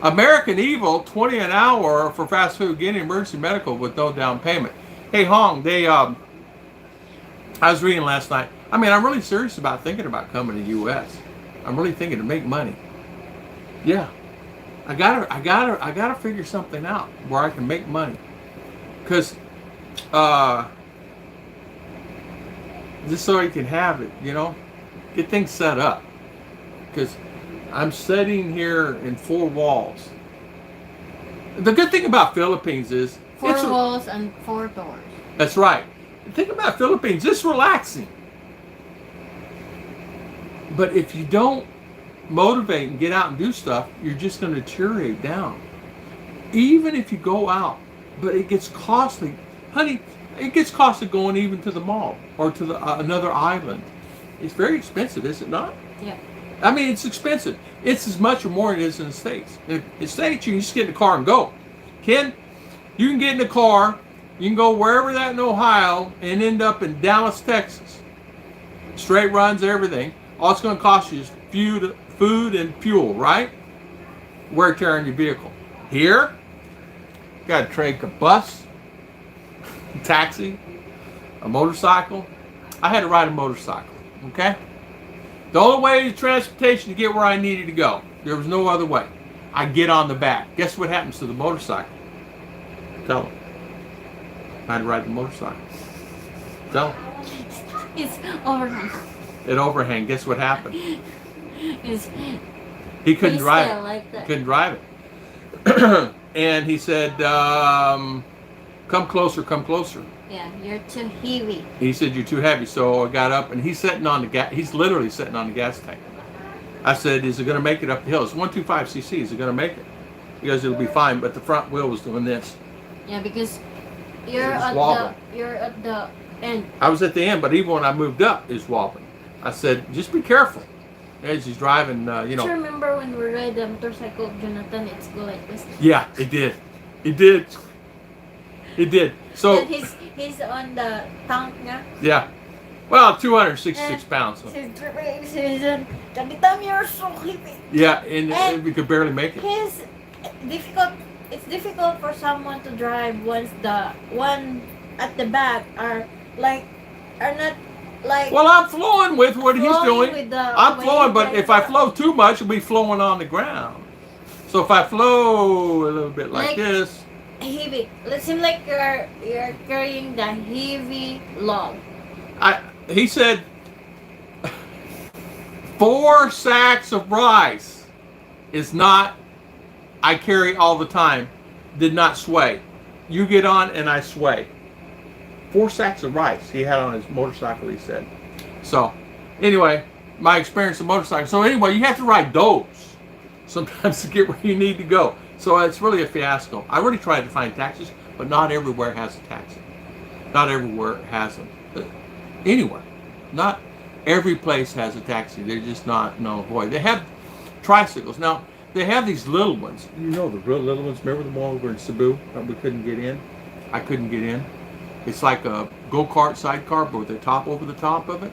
American Evil, 20 an hour for fast food, getting emergency medical with no down payment. Hey, Hong, I was reading last night. I mean, I'm really serious about thinking about coming to the U.S. I'm really thinking to make money. Yeah, I gotta figure something out where I can make money, because just so I can have it, get things set up. Because I'm sitting here in four walls. The good thing about Philippines is Four walls and four doors. That's right. The thing about Philippines, it's relaxing. But if you don't motivate and get out and do stuff, you're just going to deteriorate down. Even if you go out, but it gets costly. Honey, it gets costly going even to the mall or to another island. It's very expensive, is it not? Yeah. I mean, it's expensive. It's as much or more it is in the States. In the States, you can just get in the car and go. Ken, you can get in the car, you can go wherever that in Ohio and end up in Dallas, Texas. Straight runs, everything. All it's going to cost you is food and fuel, right? Wear tear on your vehicle. Here, you got to take a bus, a taxi, a motorcycle. I had to ride a motorcycle, okay? The only way to transportation to get where I needed to go. There was no other way. I get on the back. Guess what happens to the motorcycle? Tell them. I had to ride the motorcycle. Tell them. It's overhang. It overhang. Guess what happened? He couldn't drive it. Like that. He couldn't drive it. And he said, come closer, come closer. Yeah, you're too heavy. He said, you're too heavy. So I got up, and he's sitting on the gas. He's literally sitting on the gas tank. I said, is it going to make it up the hill? It's 125cc. Is it going to make it? He goes, it'll be fine. But the front wheel was doing this. Yeah, because you're at the end. I was at the end, but even when I moved up, it was wobbling. I said, just be careful as he's driving. Do you remember when we ride the motorcycle of Jonathan? It's go like this. Yeah, it did. It did. It did. So and he's on the tank nga. Yeah. Well, 266 pounds. So. You're so heavy. Yeah, and we could barely make it. It's difficult for someone to drive once the one at the back are not like. Well, I'm flowing with what he's doing. I'm flowing, but if I flow too much, it'll be flowing on the ground. So if I flow a little bit like this. Heavy. It seems like you're carrying the heavy log. He said 4 sacks of rice is not. I carry all the time. Did not sway. You get on and I sway. 4 sacks of rice he had on his motorcycle. He said. So anyway, my experience of motorcycle. So anyway, you have to ride those sometimes to get where you need to go. So it's really a fiasco. I really tried to find taxis, but not everywhere has a taxi. Not everywhere has them. But anywhere. Not every place has a taxi. They're just not null and void. They have tricycles. Now, they have these little ones. You know the real little ones. Remember the one over in Cebu that we couldn't get in? I couldn't get in. It's like a go-kart sidecar, but with the top over the top of it.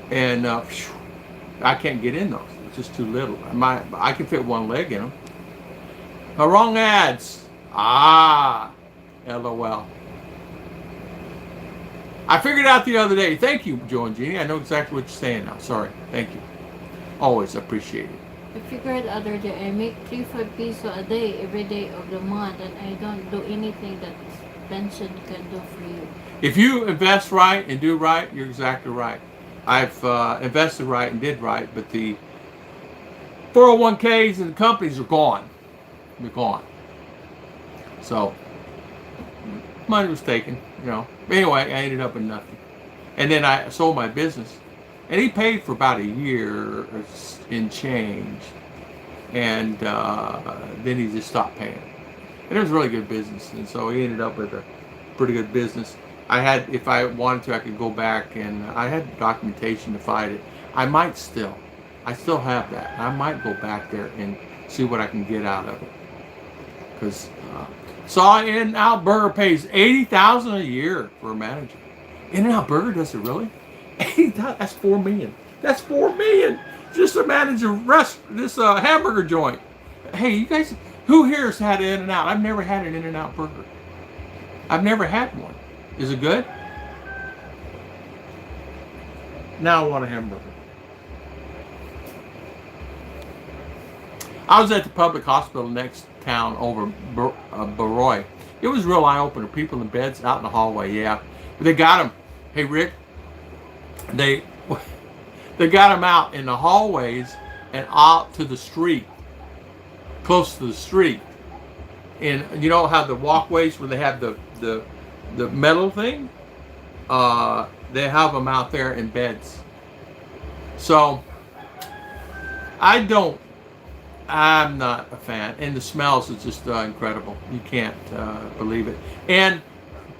And I can't get in those. It's just too little. I can fit one leg in them. Wrong ads. LOL. I figured out the other day. Thank you, Joe and Jeannie. I know exactly what you're saying now. Sorry. Thank you. Always appreciate it. I figured the other day I make 3-5 peso a day every day of the month, and I don't do anything that pension can do for you. If you invest right and do right, you're exactly right. I've invested right and did right, but the 401ks and the companies are gone. They're gone. So money was taken, Anyway, I ended up in nothing. And then I sold my business. And he paid for about a year in change. And then he just stopped paying. And it was a really good business. And so he ended up with a pretty good business. If I wanted to, I could go back, and I had documentation to fight it. I still have that. I might go back there and see what I can get out of it. Because In-N-Out Burger pays $80,000 a year for a manager. In-N-Out Burger does it really? $80,000. That's $4 million. That's $4 million just to manage this hamburger joint. Hey, you guys, who here has had an In-N-Out? I've never had an In-N-Out burger. I've never had one. Is it good? Now I want a hamburger. I was at the public hospital next town over Baroy. It was real eye-opener. People in beds out in the hallway, yeah. But they got them. Hey, Rick, they got them out in the hallways and out to the street, close to the street. And you know how the walkways where they have the metal thing? They have them out there in beds. So I'm not a fan, and the smells is just incredible. You can't believe it. And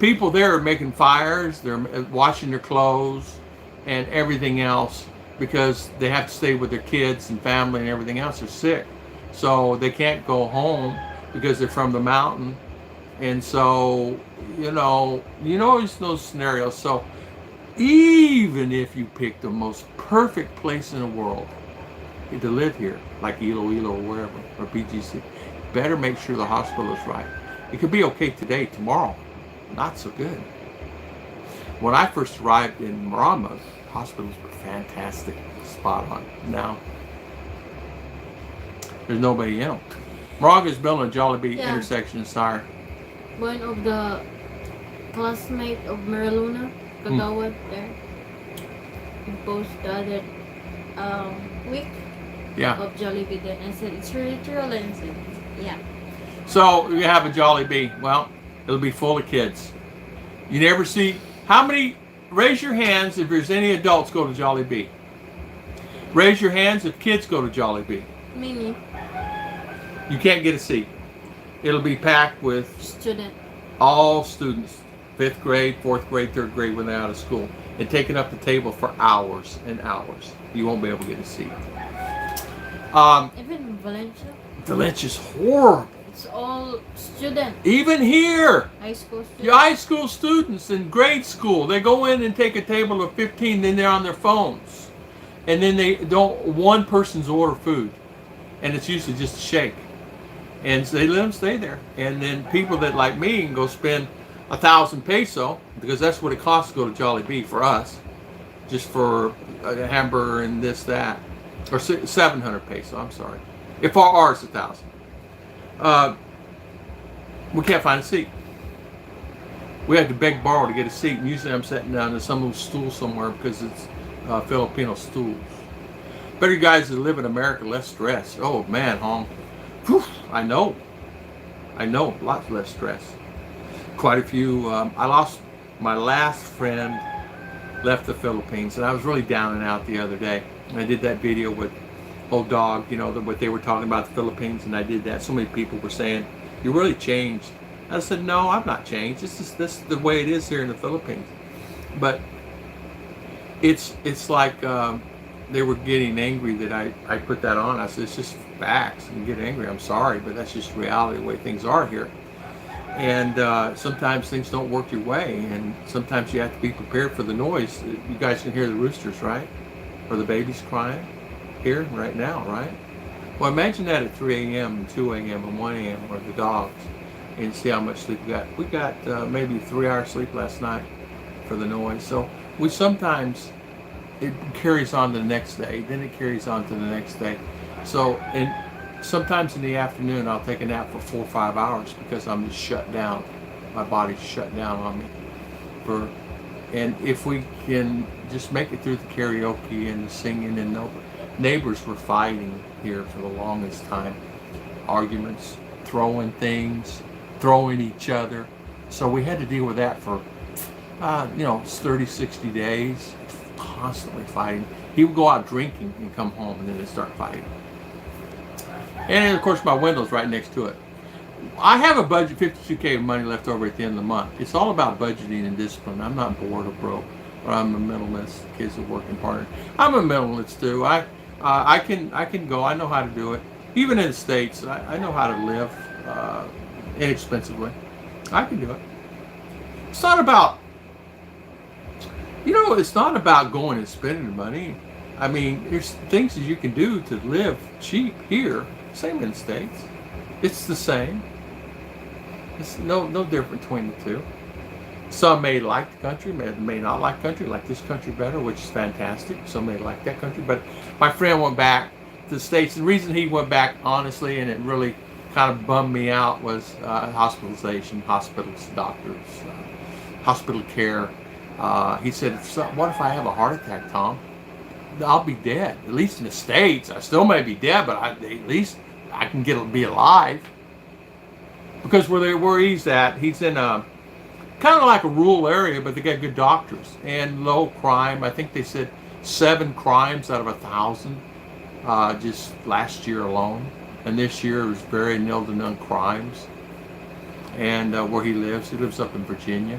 people there are making fires, they're washing their clothes and everything else because they have to stay with their kids and family and everything else. They're sick, so they can't go home because they're from the mountain. And so it's those scenarios. So even if you pick the most perfect place in the world to live here, like Iloilo or wherever, or BGC, better make sure the hospital is right. It could be okay today, tomorrow, not so good. When I first arrived in Marama, hospitals were fantastic, spot on. Now, there's nobody in them. Moraga is building a Jollibee intersection in Sire. One of the classmates of Mariluna, Kagawad there, posted the other week of Jollibee there. And I said, it's really true. And I said, yeah. So you have a Jollibee. Well, it'll be full of kids. You never see, how many, raise your hands if there's any adults go to Jollibee. Raise your hands if kids go to Jollibee. Mimi. You can't get a seat. It'll be packed with all students, 5th grade, 4th grade, 3rd grade when they're out of school, and taking up the table for hours and hours. You won't be able to get a seat. Even Valencia? Valencia's horrible. It's all students. Even here. High school students. Your high school students in grade school, they go in and take a table of 15, then they're on their phones. And then they don't, one person's order food. And it's usually just a shake. And so they let them stay there. And then people that like me can go spend 1,000 peso, because that's what it costs to go to Jollibee for us, just for a hamburger and this, that. Or 700 peso, I'm sorry. If ours is 1,000. We can't find a seat. We have to beg, borrow to get a seat. And usually I'm sitting down in some little stool somewhere because it's Filipino stools. Better guys that live in America, less stress. Oh man, Hong. Whew, I know, lots less stress. Quite a few. I lost my last friend, left the Philippines, and I was really down and out the other day. And I did that video with Old Dog, what they were talking about the Philippines, and I did that. So many people were saying, "You really changed." I said, "No, I'm not changed. This is the way it is here in the Philippines." But it's like they were getting angry that I put that on. I said, it's just facts. You get angry, I'm sorry, but that's just reality, the way things are here. And sometimes things don't work your way, and sometimes you have to be prepared for the noise. You guys can hear the roosters, right? Or the babies crying here right now, right? Well, imagine that at 3 a.m. and 2 a.m. and 1 a.m. or the dogs, and see how much sleep we got. We got maybe 3 hours sleep last night for the noise. So we sometimes, it carries on to the next day, then it carries on to the next day. So, and sometimes in the afternoon I'll take a nap for 4 or 5 hours because I'm just shut down. My body's shut down on me. And if we can just make it through the karaoke and the singing, and neighbors were fighting here for the longest time. Arguments, throwing things, throwing each other. So we had to deal with that for 30, 60 days, constantly fighting. He would go out drinking and come home, and then they'd start fighting. And then, of course, my window's right next to it. I have a budget, $52K of money left over at the end of the month. It's all about budgeting and discipline. I'm not bored or broke, or I'm a minimalist. Kids are working partner. I'm a minimalist too. I can go. I know how to do it. Even in the States, I know how to live inexpensively. I can do it. It's not about, it's not about going and spending money. I mean, there's things that you can do to live cheap here Same in the States. It's the same. It's no different between the two. Some may like the country, may not like the country, like this country better, which is fantastic. Some may like that country. But my friend went back to the States. The reason he went back, honestly, and it really kind of bummed me out, was hospitalization, hospitals, doctors, hospital care. He said, what if I have a heart attack, Tom? I'll be dead. At least in the States. I still may be dead, but at least I can be alive. Because where he's at, he's in a kind of like a rural area, but they got good doctors and low crime. I think they said 7 crimes out of 1,000 just last year alone. And this year it was very nil to none crimes. And where he lives up in Virginia.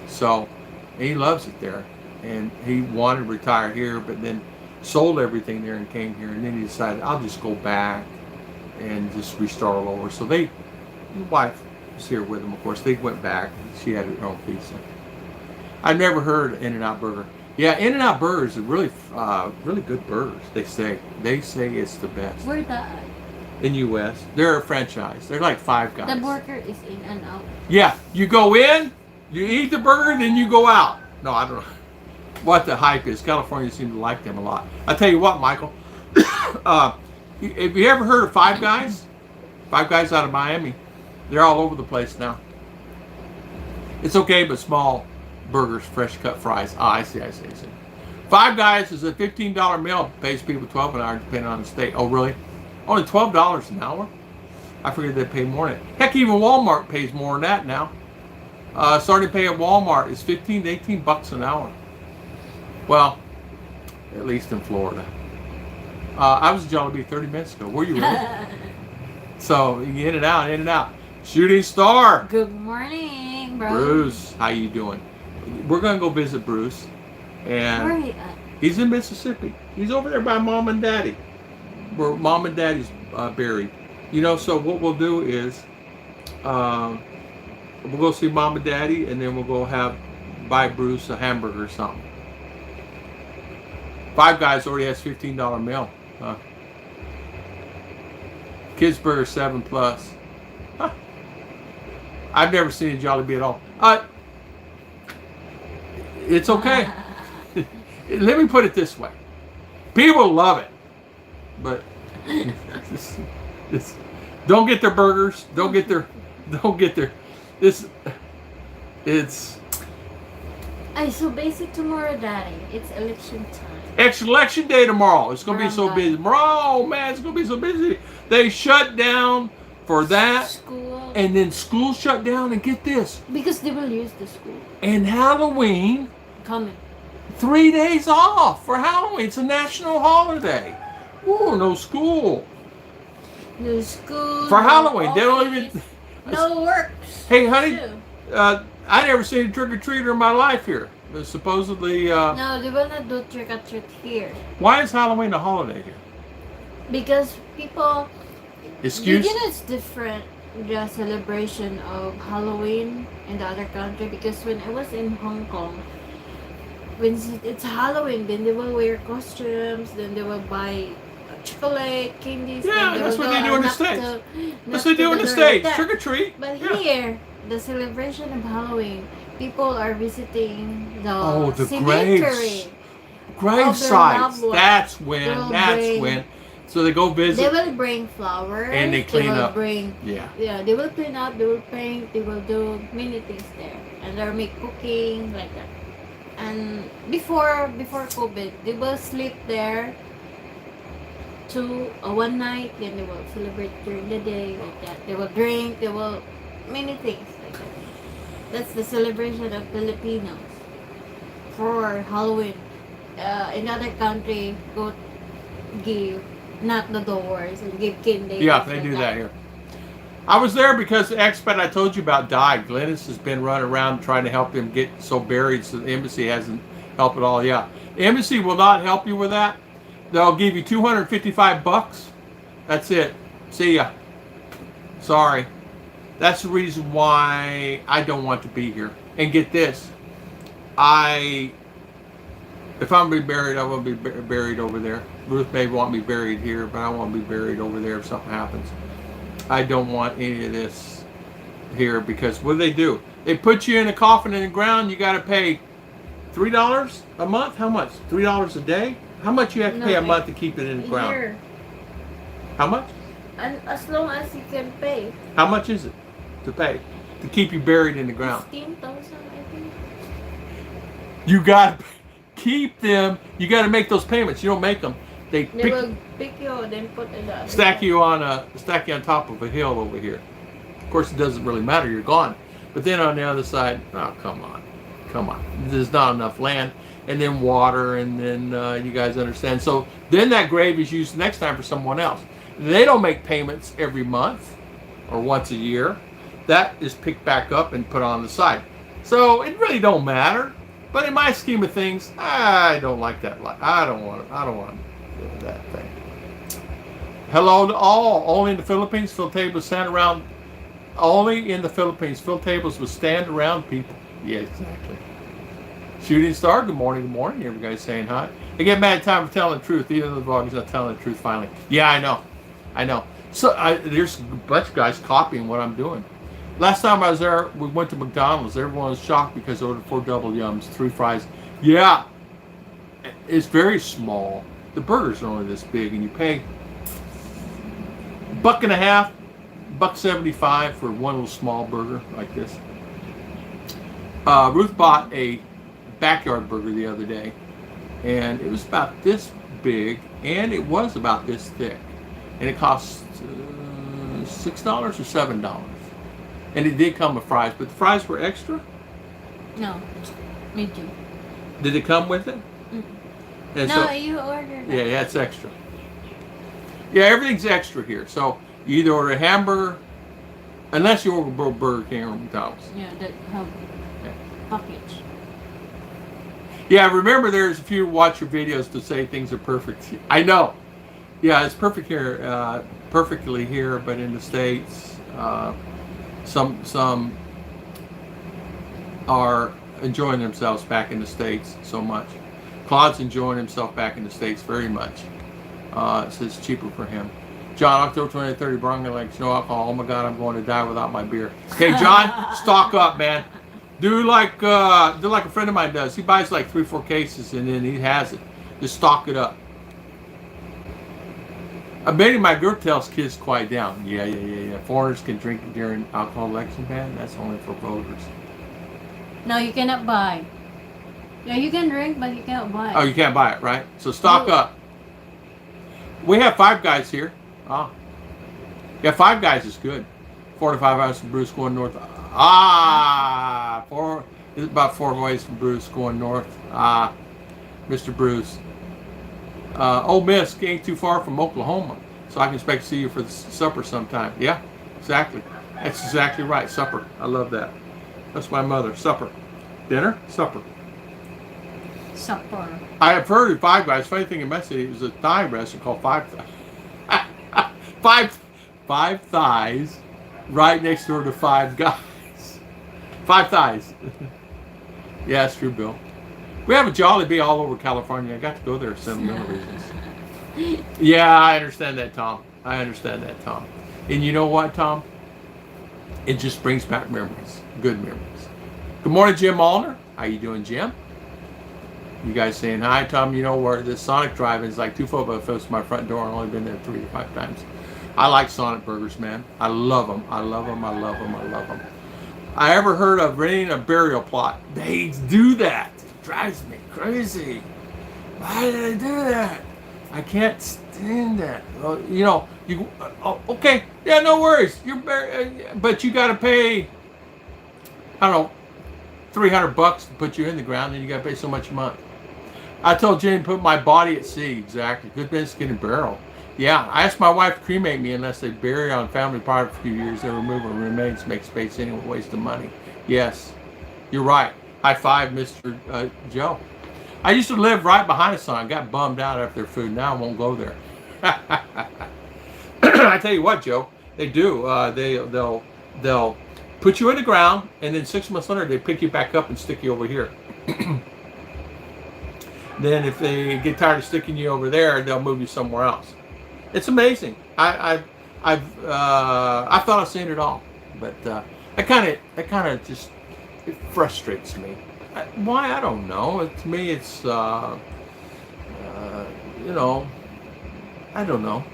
So he loves it there. And he wanted to retire here, but then sold everything there and came here. And then he decided, I'll just go back and just restart all over. So his wife was here with him, of course. They went back. She had her own pizza. I've never heard of In-N-Out Burger. Yeah, In-N-Out Burgers are really good burgers, they say. They say it's the best. Where that? In U.S. They're a franchise. They're like Five Guys. The burger is In-N-Out. Yeah, you go in, you eat the burger, then you go out. No, I don't know what the hype is. California seems to like them a lot. I tell you what, Michael. Have you ever heard of Five Guys? Five Guys out of Miami. They're all over the place now. It's okay, but small burgers, fresh cut fries. I see. Five Guys is a $15 meal. Pays people $12 an hour depending on the state. Oh, really? Only $12 an hour? I figured they'd pay more than that. Heck, even Walmart pays more than that now. Starting pay at Walmart is $15 to $18 an hour. Well, at least in Florida. I was in Jollibee 30 minutes ago. Were you really? So, you in and out. Shooting Star. Good morning, bro. Bruce, how you doing? We're going to go visit Bruce. And where are you at? He's in Mississippi. He's over there by Mom and Daddy, where Mom and Daddy's buried. So what we'll do is we'll go see Mom and Daddy, and then we'll go buy Bruce a hamburger or something. Five Guys already has $15 meal. Kids Burger 7+. Huh. I've never seen a Jollibee at all. It's okay. Let me put it this way. People love it. But don't get their burgers. It's so basic tomorrow, Daddy. It's election time. It's election day tomorrow. It's going to be so Barangay. busy. Oh, man, it's going to be so busy. They shut down for that. School. And then school shut down. And get this. Because they will use the school. And Halloween. Coming. 3 days off for Halloween. It's a national holiday. Ooh, no school. No school. For no Halloween. office, They don't even... No works. Hey, honey. Too. I never seen a trick-or-treater in my life here. Supposedly... No, they will not do trick-or-treat here. Why is Halloween a holiday here? Because people... Excuse? It's different, the celebration of Halloween in the other country. Because when I was in Hong Kong, when it's Halloween, then they will wear costumes, then they will buy chocolate, candies. Yeah, that's what they do in the States. That's what they do in the States. Trick-or-treat. But here, the celebration of Halloween, people are visiting the cemetery. Grave sites. That's when. So they go visit. They will bring flowers. And they clean up. Yeah, they will clean up, they will paint, they will do many things there. And they'll make cooking, like that. And before COVID, they will sleep there one night, then they will celebrate during the day, like that. They will drink, they will many things like that. That's the celebration of Filipinos for Halloween. In other country, go give knock the doors and give candy. Yeah, they do that here. I was there because the expat I told you about died. Glennis has been running around trying to help him get so buried, so the embassy hasn't helped at all. Yeah, the embassy will not help you with that. They'll give you $255. That's it. See ya. Sorry. That's the reason why I don't want to be here. And get this, I If I'm going to be buried, I want to be buried over there. Ruth may want me buried here, but I want to be buried over there if something happens. I don't want any of this here because what do? They put you in a coffin in the ground. You got to pay $3 a month. How much? $3 a day? How much you have to pay a month to keep it in the ground? Year. How much? And as long as you can pay. How much is it to pay to keep you buried in the ground? 15,000, I think. You got to keep them. You got to make those payments. You don't make them. They will pick you and then put in the stack you on top of a hill over here. Of course, it doesn't really matter. You're gone. But then on the other side, oh, come on. There's not enough land, and then water, and then you guys understand. So then that grave is used next time for someone else. They don't make payments every month or once a year. That is picked back up and put on the side. So it really don't matter. But in my scheme of things, I don't like that. I don't want that thing. Hello to all. Only in the Philippines, fill tables stand around. Only in the Philippines, fill tables will stand around people. Yeah, exactly. Shooting Star, good morning, Everybody's saying hi. They get mad at time for telling the truth. Either of the vloggers not telling the truth finally. Yeah, I know. So there's a bunch of guys copying what I'm doing. Last time I was there, we went to McDonald's. Everyone was shocked because I ordered 4 double yums, 3 fries. Yeah, it's very small. The burgers are only this big, and you pay $1.50, $1.75 for one little small burger like this. Ruth bought a backyard burger the other day, and it was about this big, and it was about this thick, and it cost $6 or $7, and it did come with fries, but the fries were extra. No, medium. Did it come with it? No, so, you ordered it. Yeah, it's extra. Yeah, everything's extra here. So you either order a hamburger, unless you order Burger King or McDonald's. Yeah, that package. Yeah, remember there's a few watch your videos to say things are perfect. I know. Yeah, it's perfect here, perfectly here, but in the States, some are enjoying themselves back in the States so much. Claude's enjoying himself back in the States very much. So it's cheaper for him. John, October 20th, 30, Bronco likes no alcohol. Oh my God, I'm going to die without my beer. Okay, John, stock up, man. Do like a friend of mine does. He buys like 3-4 cases and then he has it. Just stock it up. I bet my girl tells kids quiet down. Yeah. Foreigners can drink during alcohol election ban. That's only for voters. No, you cannot buy. Yeah, you can drink, but you can't buy. Oh, you can't buy it, right? So stock up. We have 5 Guys here. Yeah, 5 Guys is good. 4 to 5 hours from Bruce going north. It's about 4 ways from Bruce going north. Mr. Bruce. Ole Miss ain't too far from Oklahoma, so I can expect to see you for the supper sometime. Yeah, exactly. That's exactly right. Supper. I love that. That's my mother. Supper. Dinner. Supper. Supper. I have heard of 5 Guys. Funny thing in my city, it was a thigh restaurant called 5 Thighs. Five Thighs, right next door to 5 Guys. 5 Thighs. Yeah, it's true, Bill. We have a Jollibee all over California. I got to go there for sentimental reasons. Yeah, I understand that, Tom. And you know what, Tom? It just brings back memories. Good memories. Good morning, Jim Allner. How you doing, Jim? You guys saying hi, Tom? You know where the Sonic Drive-In is like 2 football fields to my front door. I've only been there 3 to 5 times. I like Sonic burgers, man. I love them. I ever heard of renting a burial plot? They do that. It drives me crazy. Why did they do that? I can't stand that. Well, okay. Yeah, no worries. But you got to pay, I don't know, $300 to put you in the ground, and you got to pay so much a month. I told Jane to put my body at sea. Exactly. Good business getting burial. Yeah, I asked my wife to cremate me unless they bury on family property for a few years. They remove her remains to make space anyway, waste of money. Yes, you're right. High five, Mr. Joe. I used to live right behind a sign. Got bummed out after their food. Now I won't go there. I tell you what, Joe, they do. They'll put you in the ground, and then 6 months later they pick you back up and stick you over here. Then if they get tired of sticking you over there, they'll move you somewhere else. It's amazing. I thought I've seen it all, but that kind of just it frustrates me. Why, I don't know. To me, it's you know, I don't know.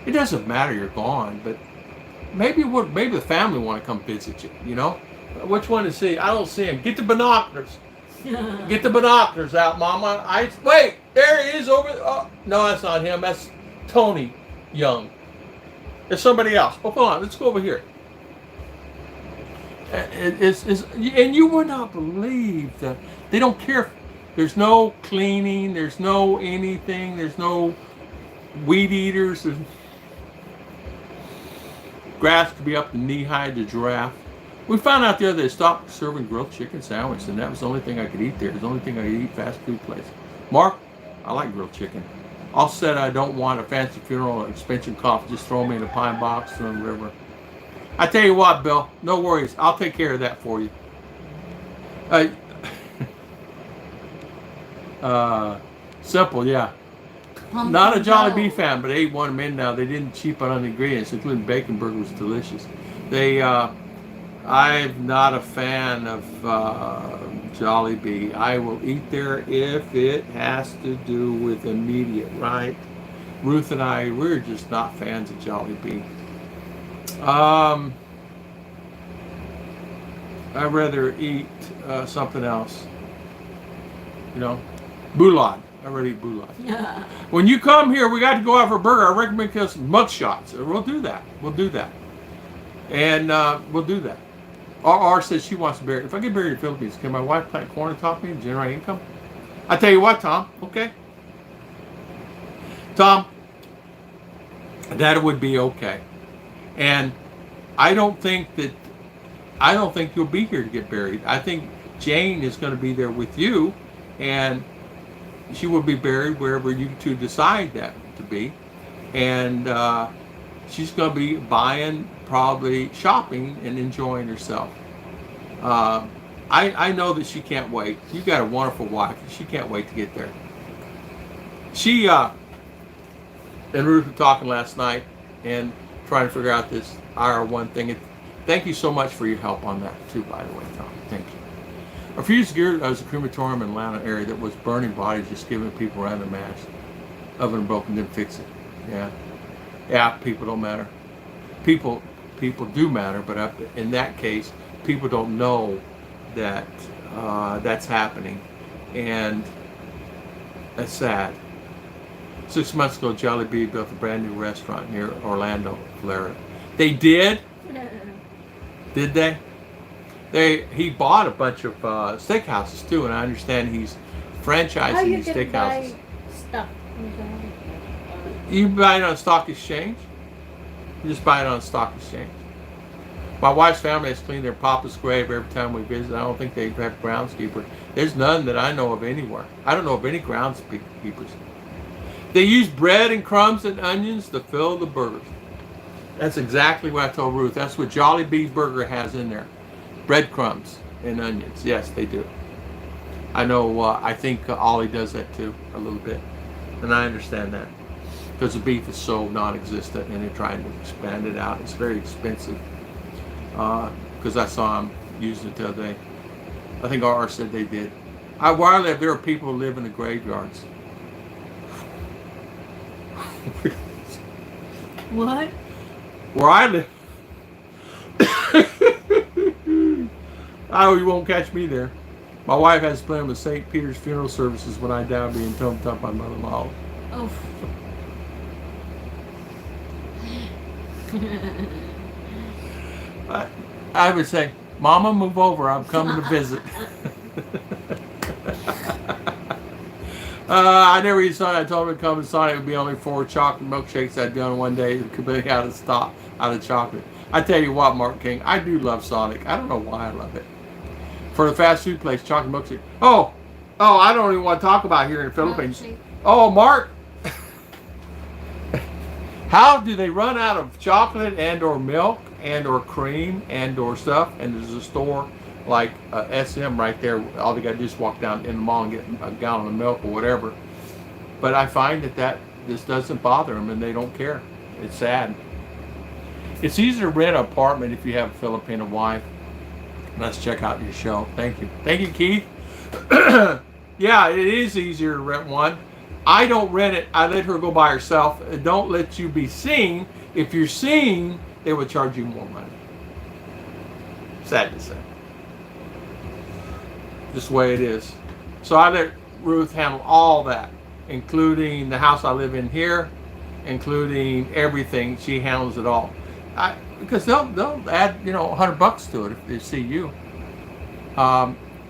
It doesn't matter you're gone, but maybe the family want to come visit you. You know, which one to see? I don't see him. Get the binoculars. Get the binoculars out, Mama. Wait. There he is over. Oh, no, that's not him. That's Tony Young. There's somebody else. Oh, hold on. Let's go over here. And you would not believe that they don't care. There's no cleaning. There's no anything. There's no weed eaters. There's grass to be up to knee high to giraffe. We found out the other day they stopped serving grilled chicken sandwiches, and that was the only thing I could eat there. It was the only thing I could eat fast food place. Mark, I like grilled chicken. All said I don't want a fancy funeral or expensive coffee. Just throw me in a pine box, throw in the river. I tell you what, Bill, no worries. I'll take care of that for you. Simple, yeah. Not a Jollibee fan, but I ate one Mindinao. They didn't cheap on the ingredients, including bacon burger was delicious. I'm not a fan of Jollibee. I will eat there if it has to do with immediate, right? Ruth and I, we're just not fans of Jollibee. I'd rather eat something else. You know, boulad. I'd rather eat boulad. Yeah. When you come here, we got to go out for a burger. I recommend get some mug shots. We'll do that. We'll do that. And we'll do that. R says she wants to bury. If I get buried in the Philippines, can my wife plant corn on top of me and generate income? I tell you what, Tom. Okay. Tom, that would be okay. And I don't think you'll be here to get buried. I think Jane is going to be there with you, and she will be buried wherever you two decide that to be. And she's going to be buying, probably shopping and enjoying herself. I know that she can't wait. You've got a wonderful wife. She can't wait to get there. She and Ruth were talking last night and trying to figure out this IR1 thing. And thank you so much for your help on that too, by the way, Tom. Thank you. A few years ago, there was a crematorium in Atlanta area that was burning bodies, just giving people random mass. Oven broken, didn't fix it. Yeah, people don't matter. People do matter, but in that case, people don't know that that's happening, and that's sad. 6 months ago, Jollibee built a brand new restaurant near Orlando, Florida. They did? Did they? He bought a bunch of steakhouses too, and I understand he's franchising these steakhouses. Buy stuff. You buy it on stock exchange? You just buy it on stock exchange. My wife's family has cleaned their papa's grave every time we visit. I don't think they have groundskeeper. There's none that I know of anywhere. I don't know of any groundskeepers. They use bread and crumbs and onions to fill the burgers. That's exactly what I told Ruth. That's what Jollibee Burger has in there. Breadcrumbs and onions. Yes, they do. I know, I think Ollie does that too, a little bit. And I understand that. Because the beef is so non-existent and they're trying to expand it out. It's very expensive. Because I saw him using it the other day. I think R said they did. Where I live, there are people who live in the graveyards. What? Where I live. Oh, you won't catch me there. My wife has planned with St. Peter's funeral services when I die, being told up by mother-in-law. Oh. I would say, Mama, move over. I'm coming to visit. I never eat Sonic. I told him to come to Sonic. It would be only 4 chocolate milkshakes I'd done one day. It could be out of chocolate. I tell you what, Mark King, I do love Sonic. I don't know why I love it. For the fast food place, chocolate milkshake. Oh, I don't even want to talk about here in the Philippines. Oh, Mark. How do they run out of chocolate and or milk and or cream and or stuff? And there's a store like SM right there. All they got to do is walk down in the mall and get a gallon of milk or whatever. But I find that this doesn't bother them and they don't care. It's sad. It's easier to rent an apartment if you have a Filipino wife. Let's check out your show. Thank you. Thank you, Keith. Yeah, it is easier to rent one. I don't rent it. I let her go by herself. Don't let you be seen. If you're seen, they would charge you more money. Sad to say. Just the way it is. So I let Ruth handle all that, including the house I live in here, including everything. She handles it all. Because they'll add $100 to it if they see you.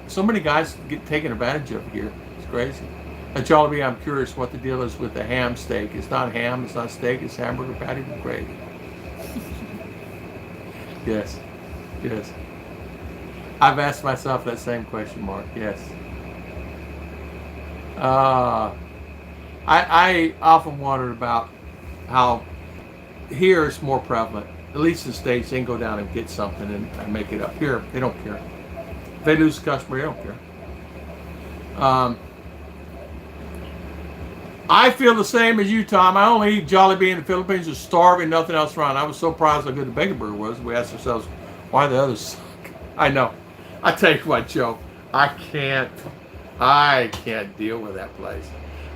So many guys get taken advantage of here. It's crazy. At Jollibee, I'm curious what the deal is with the ham steak. It's not ham, it's not steak, it's hamburger patty with gravy. Yes. I've asked myself that same question, Mark. Yes. I often wondered about how here it's more prevalent. At least in the States, they can go down and get something and make it up. Here, they don't care. If they lose a customer, they don't care. I feel the same as you, Tom. I only eat Jollibee in the Philippines. Just starving, nothing else around. I was so surprised how good the bacon burger was. We asked ourselves, why the others suck? I know. I tell you what, Joe, I can't deal with that place.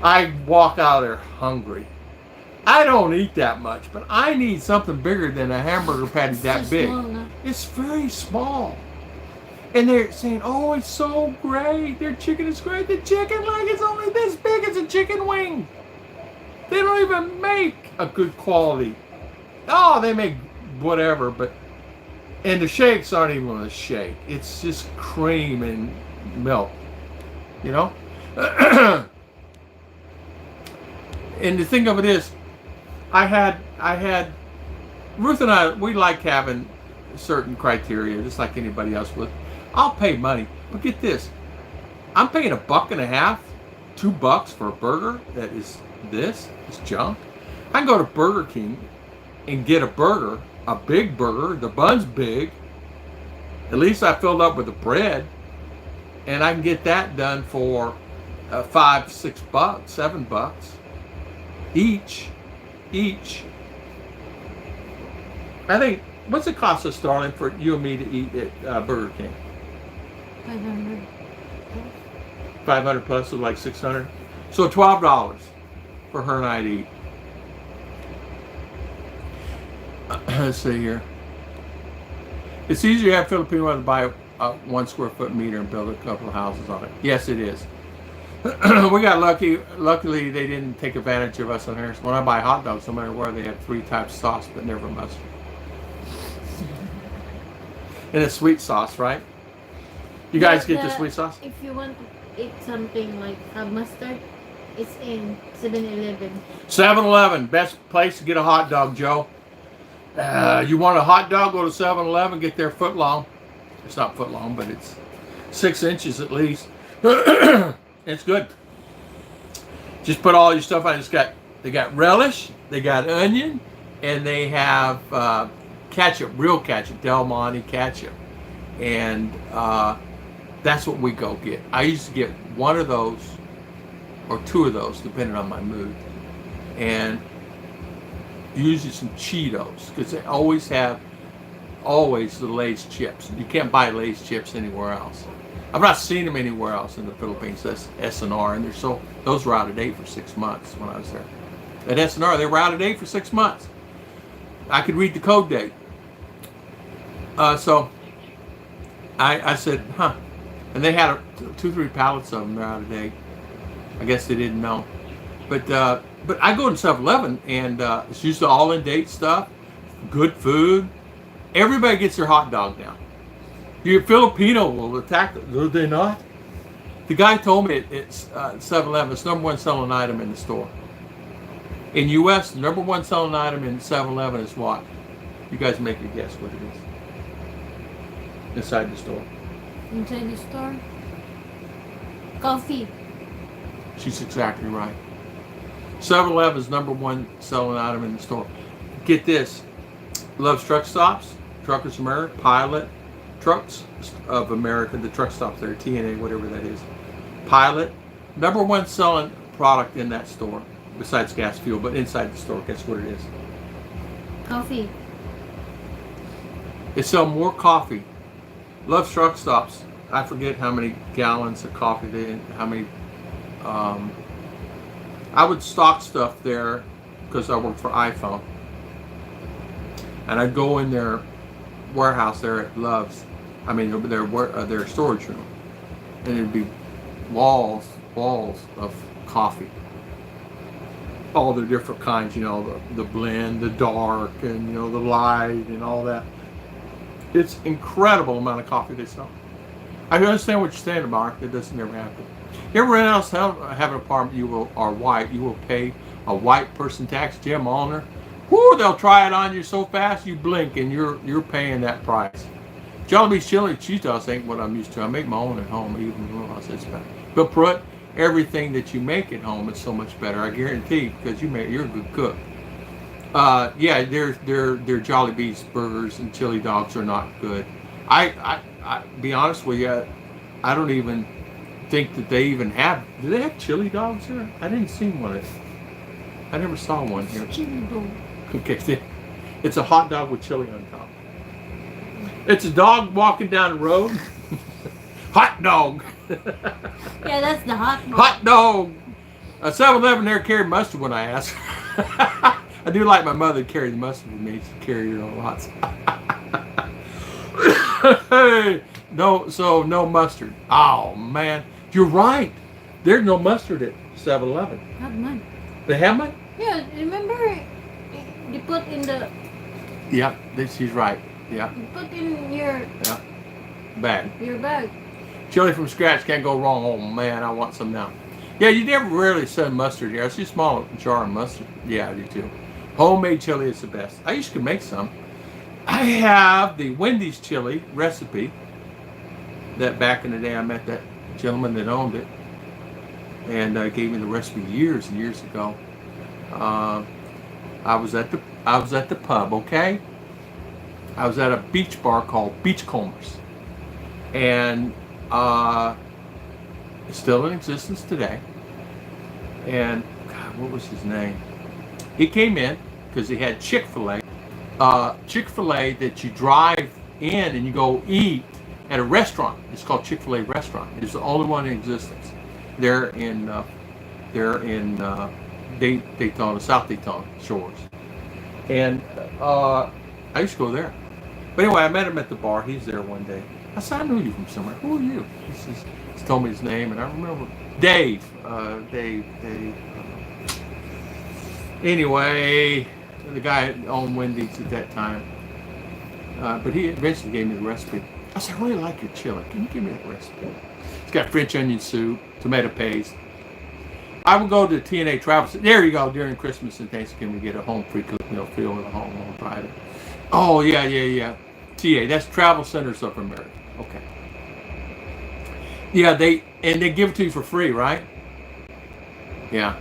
I walk out of there hungry. I don't eat that much, but I need something bigger than a hamburger patty that big. It's very small. And they're saying, oh, it's so great. Their chicken is great. The chicken leg is only this big as a chicken wing. They don't even make a good quality. Oh, they make whatever, and the shakes aren't even a shake. It's just cream and milk, And the thing of it is, I had Ruth and I, we like having certain criteria, just like anybody else would. I'll pay money, but get this, I'm paying $1.50, $2 for a burger that is junk. I can go to Burger King and get a burger, a big burger, the bun's big. At least I filled up with the bread, and I can get that done for $5, $6, $7 each. I think, what's it cost us, darling, for you and me to eat at Burger King? 500. 500 plus, so like 600. So $12 for her and I to eat. Let's see here. It's easier to have Filipino to buy a 1 square foot meter and build a couple of houses on it. Yes, it is. We got lucky. Luckily, they didn't take advantage of us on here. When I buy hot dogs, no matter where, they have 3 types of sauce, but never mustard. And it's sweet sauce, right? You guys get the sweet sauce? If you want to eat something like mustard, it's in 7-Eleven. 7-Eleven, best place to get a hot dog, Joe. You want a hot dog, go to 7-Eleven, get their foot long. It's not foot long, but it's 6 inches at least. It's good. Just put all your stuff on. They got relish, they got onion, and they have ketchup, real ketchup, Del Monte ketchup. And that's what we go get. I used to get 1 of those or 2 of those, depending on my mood. And usually some Cheetos, because they always have the Lay's chips. You can't buy Lay's chips anywhere else. I've not seen them anywhere else in the Philippines. That's SNR, and those were out of date for 6 months when I was there. At SNR, they were out of date for 6 months. I could read the code date. So I said, huh. And they had 2-3 pallets of them. They're out of date. I guess they didn't know. But I go to 7-Eleven, and it's usually all in date stuff, good food. Everybody gets their hot dog now. Your Filipino will attack them, do they not? The guy told me it's 7-Eleven. It's #1 selling item in the store. In U.S., the #1 selling item in 7-Eleven is what? You guys make a guess what it is. Inside the store. Inside the store? Coffee. She's exactly right. 7-Eleven is #1 selling item in the store. Get this. Loves truck stops, Truckers America, Pilot, Trucks of America, the truck stops there, TNA, whatever that is. Pilot, number one selling product in that store, besides gas fuel, but inside the store, guess what it is? Coffee. They sell more coffee. Love's Truck Stops. I forget how many gallons of coffee how many. I would stock stuff there because I worked for iPhone. And I'd go in their warehouse there at Love's. I mean, their storage room. And it'd be walls of coffee. All the different kinds, the blend, the dark, and, the light, and all that. It's incredible amount of coffee they sell. I understand what you're saying, Mark. It doesn't never happen. Everyone else have an apartment you will pay a white person tax, Jim owner. Whoo, they'll try it on you so fast you blink and you're paying that price. Jollibee's chili cheese sauce ain't what I'm used to. I make my own at home, even when it's better. But Pruitt, everything that you make at home is so much better. I guarantee, because you're a good cook. Yeah, their Jollibee's burgers and chili dogs are not good. I be honest with you, I don't even think that they even have. Do they have chili dogs here? I didn't see one. I never saw one here. Chili dog. Okay, it's a hot dog with chili on top. It's a dog walking down the road. Hot dog. Yeah, that's the hot dog. Hot dog. A 7-Eleven there carried mustard when I asked. I do like my mother to carry the mustard with me. She carry her own lots. Hey, no mustard. Oh man, you're right. There's no mustard at 7-Eleven. Have mine. They have mine? Yeah, remember you put in the. Yeah, she's right. Yeah. You put in your. Yeah. Bag. Your bag. Chili from scratch can't go wrong. Oh man, I want some now. Yeah, you never rarely send mustard here. I see a small jar of mustard. Yeah, I do too. Homemade chili is the best. I used to make some. I have the Wendy's chili recipe that back in the day I met that gentleman that owned it and gave me the recipe years and years ago. I was at the pub, okay? I was at a beach bar called Beachcombers, and it's still in existence today. And God, what was his name? He came in because he had Chick-fil-A. Chick-fil-A that you drive in and you go eat at a restaurant. It's called Chick-fil-A restaurant. It's the only one in existence. They're in Daytona, South Daytona shores. And I used to go there. But anyway, I met him at the bar. He's there one day. I said, I knew you from somewhere. Who are you? He told me his name, and I remember Dave. Dave. Anyway, the guy owned Wendy's at that time. But he eventually gave me the recipe. I said, I really like your chili. Can you give me that recipe? It's got French onion soup, tomato paste. I would go to TNA Travel. There you go. During Christmas and Thanksgiving, we get a home free cooked meal feel in the home on Friday. Oh, yeah. TA, that's Travel Centers of America. Okay. Yeah, they give it to you for free, right? Yeah.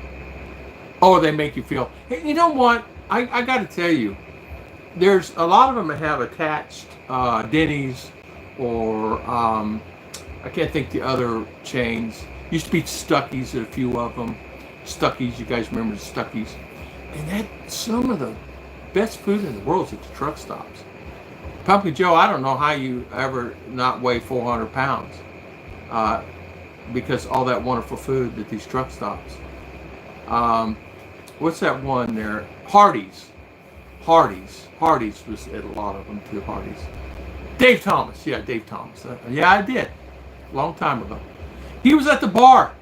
Oh, they make you feel. Hey, you know what? I got to tell you, there's a lot of them that have attached Denny's or I can't think the other chains. Used to be Stuckey's, a few of them. Stuckey's, you guys remember the Stuckey's? And that's some of the best food in the world is at the truck stops. Pumpkin Joe, I don't know how you ever not weigh 400 pounds because all that wonderful food at these truck stops. What's that one there? Hardee's was at a lot of them too. Hardee's. Dave Thomas, yeah, Dave Thomas. Yeah, I did, long time ago. He was at the bar,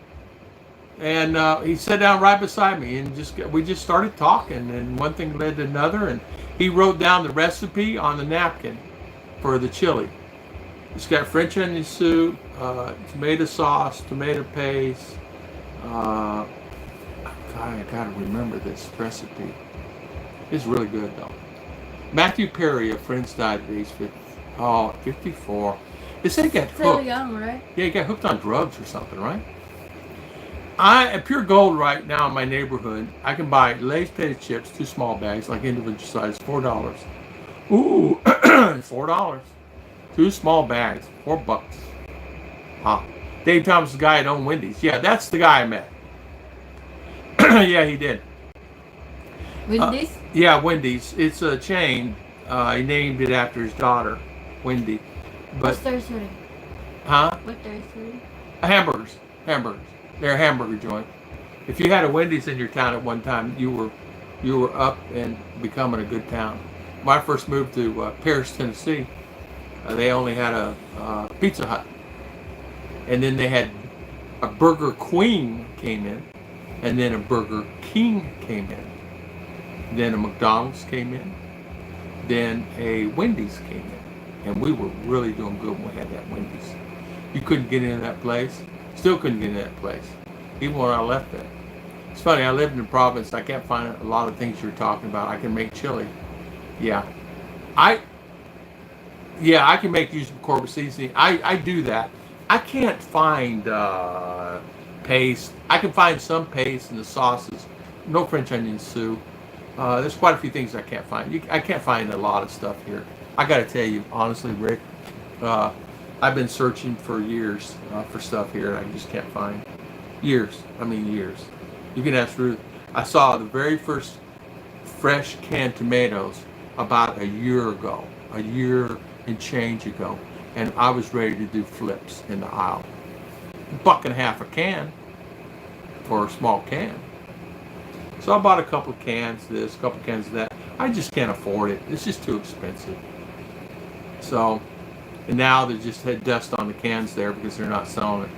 and he sat down right beside me, and we just started talking, and one thing led to another, and he wrote down the recipe on the napkin for the chili. It's got French onion soup, tomato sauce, tomato paste. God, I gotta remember this recipe. It's really good though. Matthew Perry, a friend's died at age 54. They say he got hooked. Still young, right? Yeah, he got hooked on drugs or something, right? At Pure Gold right now in my neighborhood, I can buy Lay's potato chips, 2 small bags, like individual size, $4. Ooh, $4. 2 small bags, $4. Ah, Dave Thomas, the guy that owned Wendy's. Yeah, that's the guy I met. Yeah, he did. Wendy's? Yeah, Wendy's. It's a chain. He named it after his daughter, Wendy. What's But their serving? huh? What they're serving? Hamburgers. Hamburgers. They're a hamburger joint. If you had a Wendy's in your town at one time, you were up and becoming a good town. When I first moved to Paris, Tennessee, they only had a Pizza Hut, and then they had a Burger Queen came in, and then a Burger King came in, then a McDonald's came in, then a Wendy's came in, and we were really doing good when we had that Wendy's. You couldn't get into that place. Still couldn't get into that place, even when I left there. It's funny, I lived in the province. I can't find a lot of things you're talking about. I can make chili. Yeah. I can make use of corporate seasoning. I do that. I can't find paste. I can find some paste in the sauces. No French onion soup. There's quite a few things I can't find. I can't find a lot of stuff here. I got to tell you, honestly, Rick, I've been searching for years for stuff here. I just can't find. Years. I mean years. You can ask Ruth. I saw the very first fresh canned tomatoes about a year ago, a year and change ago, and I was ready to do flips in the aisle. $1.50 a can for a small can. So I bought a couple of cans of this, a couple of cans of that. I just can't afford it. It's just too expensive. So, and now they just had dust on the cans there because they're not selling it.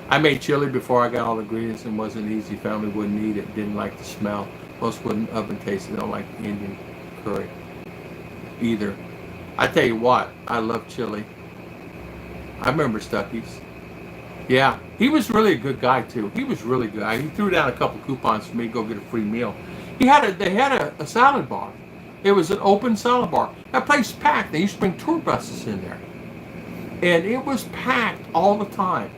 I made chili before I got all the ingredients and wasn't easy. Family wouldn't eat it, didn't like the smell. Most wouldn't oven taste it. They don't like Indian curry either. I tell you what, I love chili. I remember Stuckey's. Yeah, he was really a good guy too. He was really good. He threw down a couple coupons for me to go get a free meal. They had a salad bar. It was an open salad bar. That place packed. They used to bring tour buses in there, and it was packed all the time.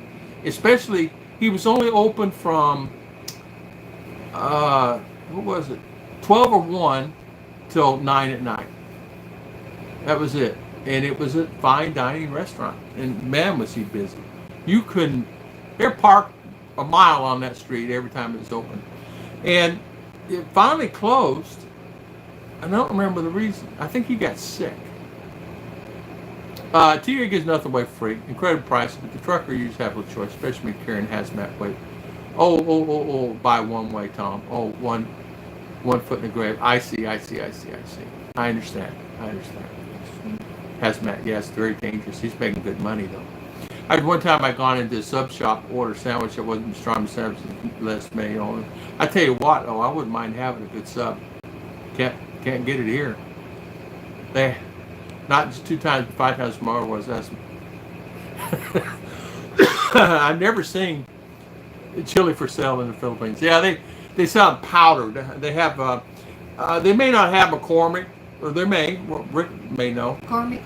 Especially, he was only open from what was it, 12 or 1 till 9 at night. That was it. And it was a fine dining restaurant. And man, was he busy. You couldn't, they're parked a mile on that street every time it was open. And it finally closed. I don't remember the reason. I think he got sick. TA gives nothing away free. Incredible price, but the trucker usually have a choice, especially when carrying hazmat weight. Oh, buy one way, Tom. Oh, one foot in the grave. I see. I understand. Hazmat, yes, very dangerous. He's making good money, though. One time I gone into a sub shop, order a sandwich that wasn't pastrami sandwich, less mayo. I tell you what, though, I wouldn't mind having a good sub. Can't get it here. Not just 2 times, but 5 times more was that. I've never seen chili for sale in the Philippines. Yeah, they sell powdered. They have they may not have McCormick, or they may. Well, Rick may know. McCormick.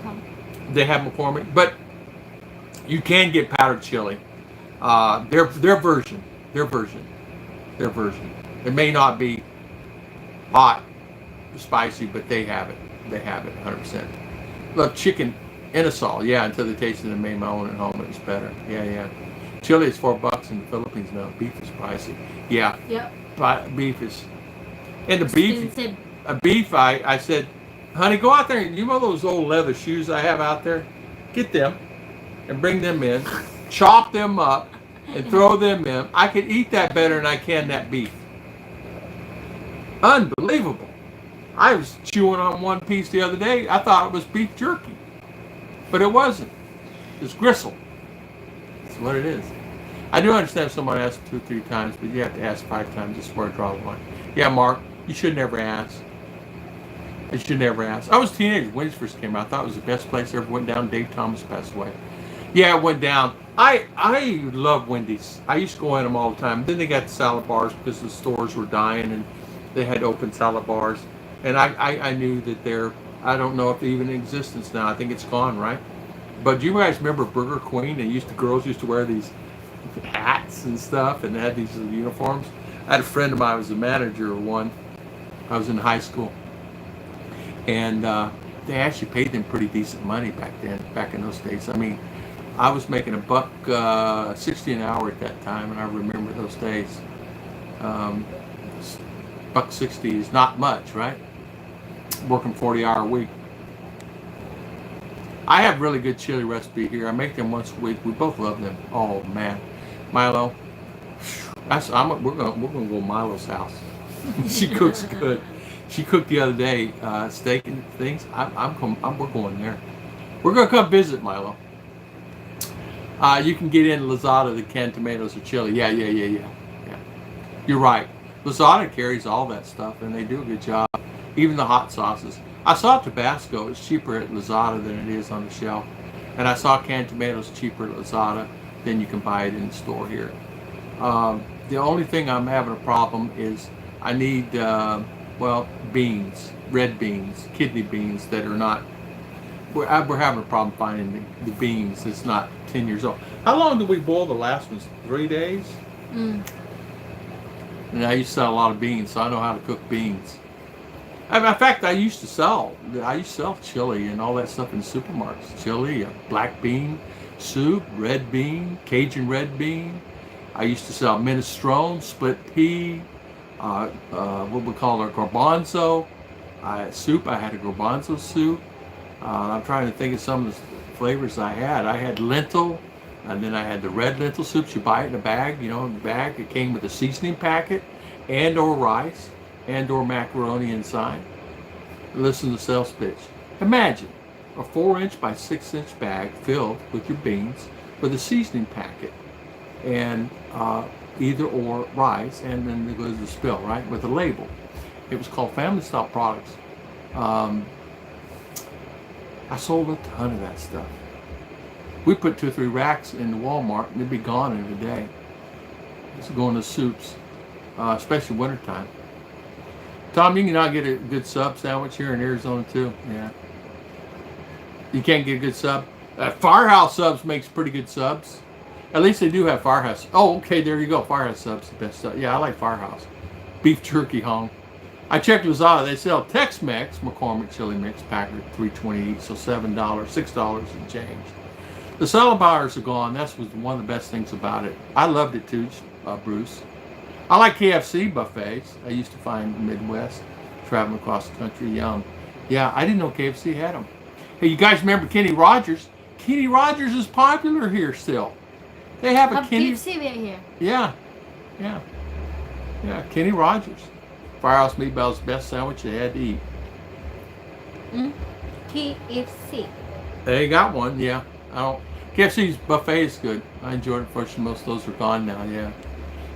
They have McCormick, but you can get powdered chili. Their version. It may not be hot, spicy, but they have it. They have it 100%. Look, chicken inasal, yeah, until they tasted it and made my own at home, it was better. Yeah. Chili is $4 in the Philippines now. Beef is pricey. Yeah. Yep. Beef is, and the beef, I said, honey, go out there and you know those old leather shoes I have out there? Get them and bring them in, chop them up and throw them in. I could eat that better than I can that beef. Unbelievable. I was chewing on one piece the other day. I thought it was beef jerky, but it wasn't. It's gristle. That's what it is. I do understand if someone asks 2 or 3 times, but you have to ask 5 times just where to draw the line. Yeah, Mark, you should never ask. You should never ask. I was a teenager when Wendy's first came out. I thought it was the best place I ever went down. Dave Thomas passed away. Yeah, it went down. I love Wendy's. I used to go in them all the time. Then they got the salad bars because the stores were dying and they had open salad bars. And I knew that I don't know if they're even in existence now. I think it's gone, right? But do you guys remember Burger Queen? Girls used to wear these hats and stuff and they had these uniforms. I had a friend of mine who was the manager of one. I was in high school. And they actually paid them pretty decent money back then, back in those days. I mean, I was making $1.60 an hour at that time, and I remember those days. $1.60 is not much, right? Working 40-hour week. I have really good chili recipe here. I make them once a week. We both love them. Oh man, Milo. We're gonna go to Milo's house. She cooks good. She cooked the other day steak and things. We're going there. We're gonna come visit Milo. You can get in Lazada the canned tomatoes or chili. Yeah. You're right. Lazada carries all that stuff, and they do a good job. Even the hot sauces. I saw Tabasco is cheaper at Lazada than it is on the shelf, and I saw canned tomatoes cheaper at Lazada than you can buy it in the store here. The only thing I'm having a problem is I need beans, red beans, kidney beans that are not. We're having a problem finding the beans that's not 10 years old. How long did we boil the last ones? 3 days? And I used to sell a lot of beans, so I know how to cook beans. In fact, I used to sell chili and all that stuff in supermarkets. Chili, black bean soup, red bean, Cajun red bean. I used to sell minestrone, split pea, what we call our garbanzo soup. I had a garbanzo soup. I'm trying to think of some of the flavors I had. I had lentil, and then I had the red lentil soups. You buy it in a bag, in the bag. It came with a seasoning packet and or rice and or macaroni inside. Listen to the sales pitch. Imagine a 4-inch by 6-inch bag filled with your beans with a seasoning packet and either or rice, and then there goes the spill, right, with a label. It was called Family Style Products. I sold a ton of that stuff. We put 2 or 3 racks in the Walmart, and they'd be gone in a day. It's going to soups, especially wintertime. Tom, you can not get a good sub sandwich here in Arizona too. Yeah. You can't get a good sub. Firehouse Subs makes pretty good subs. At least they do have Firehouse. Oh, okay, there you go. Firehouse Subs, the best stuff. Yeah, I like Firehouse. Beef jerky hung. I checked Lazada. They sell Tex-Mex McCormick chili mix pack at $3.20 each, so $7, $6 and change. The salad bars are gone. That was one of the best things about it. I loved it too, Bruce. I like KFC buffets. I used to find in the Midwest, traveling across the country. Yum. Yeah, I didn't know KFC had them. Hey, you guys remember Kenny Rogers? Kenny Rogers is popular here still. They have a Kenny. KFC right here. Yeah. Kenny Rogers. Firehouse Meatball's best sandwich you had to eat. KFC. They got one, yeah. KFC's buffet is good. I enjoyed it first, and most of those are gone now, yeah.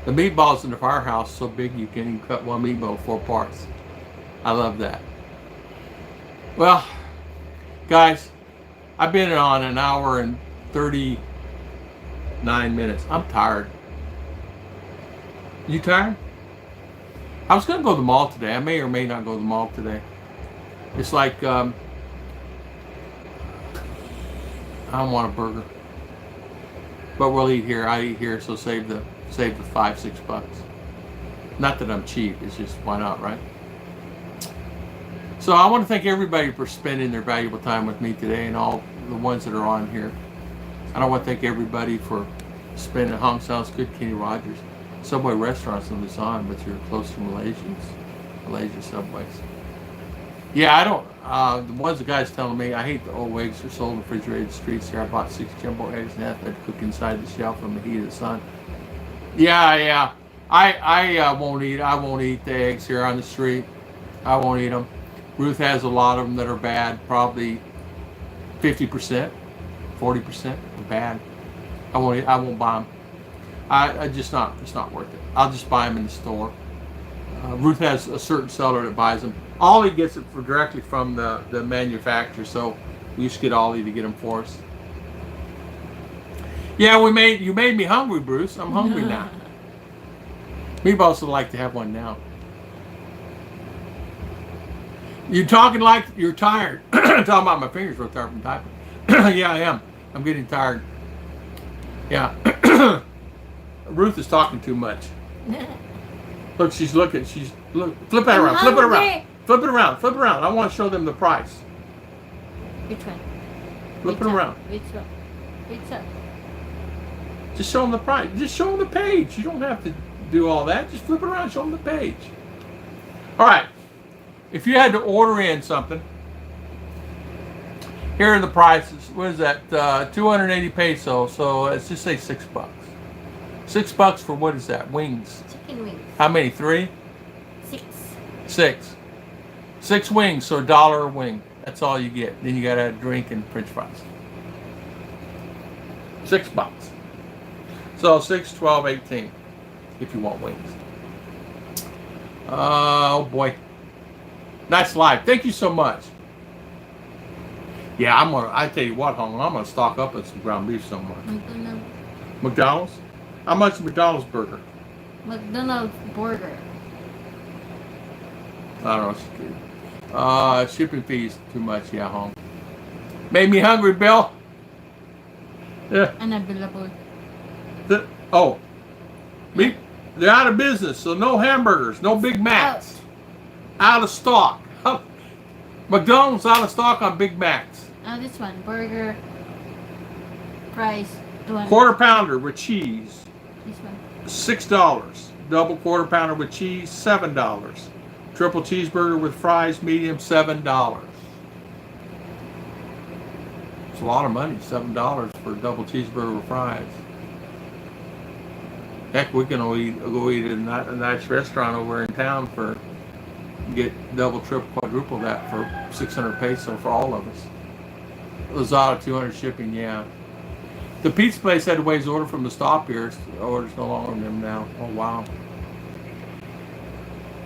The meatballs in the Firehouse so big you can't even cut one meatball 4 parts. I love that. Well, guys, I've been on an hour and 39 minutes. I'm tired. You tired? I was going to go to the mall today. I may or may not go to the mall today. It's like, I don't want a burger. But we'll eat here. I eat here, so save the $5-6. Not that I'm cheap. It's just, why not, right? So I want to thank everybody for spending their valuable time with me today, and all the ones that are on here. And I want to thank everybody for spending. Hong Sounds Good, Kenny Rogers. Subway restaurants in Luzon with your close to Malaysia Subways. Yeah, I don't, the ones the guy's telling me, I hate the old eggs that are sold in refrigerated streets here. I bought 6 jumbo eggs and half had to cook inside the shelf in the heat of the sun. Yeah. I won't eat the eggs here on the street. I won't eat them. Ruth has a lot of them that are bad, probably 50%, 40% are bad. I won't buy them. It's not worth it. I'll just buy them in the store. Ruth has a certain seller that buys them. Ollie gets it directly from the manufacturer, so we used to get Ollie to get them for us. Yeah, you made me hungry, Bruce. I'm hungry now. Meatballs would like to have one now. You're talking like you're tired. I'm talking about my fingers real tired from typing. Yeah, I am. I'm getting tired. Yeah. Roth is talking too much. Look, she's looking. Flip it around. Flip it around. I want to show them the price. Which one? Flip it Which around. Which one? Which one? Just show them the price. Just show them the page. You don't have to do all that. Just flip it around. Show them the page. All right. If you had to order in something, here are the prices. What is that? 280 pesos. So let's just say $6. $6 for what is that? Wings. Chicken wings. How many? 3? 6. 6. 6 wings. So $1 a wing. That's all you get. Then you got to add a drink and French fries. $6. So 6, 12, 18. If you want wings. Oh boy. Nice live. Thank you so much. Yeah, I tell you what, Hong, I'm gonna stock up on some ground beef somewhere. McDonald's? How much is McDonald's burger? McDonald's burger. I don't know. Shipping fees too much, yeah, Hong. Made me hungry, Bill. Yeah. Unavailable. Oh. They're out of business, so no hamburgers, no Big Macs. Out of stock. McDonald's out of stock on Big Macs. This one, burger, price, 20. Quarter pounder with cheese, This one. $6. Double quarter pounder with cheese, $7. Triple cheeseburger with fries, medium, $7. It's a lot of money, $7 for a double cheeseburger with fries. Heck, we can go eat at a nice restaurant over in town for get double, triple, quadruple that for 600 peso for all of us. Lazada 200 shipping, yeah. The pizza place had to wait his order from the stop here. The order's no longer on them now. Oh wow.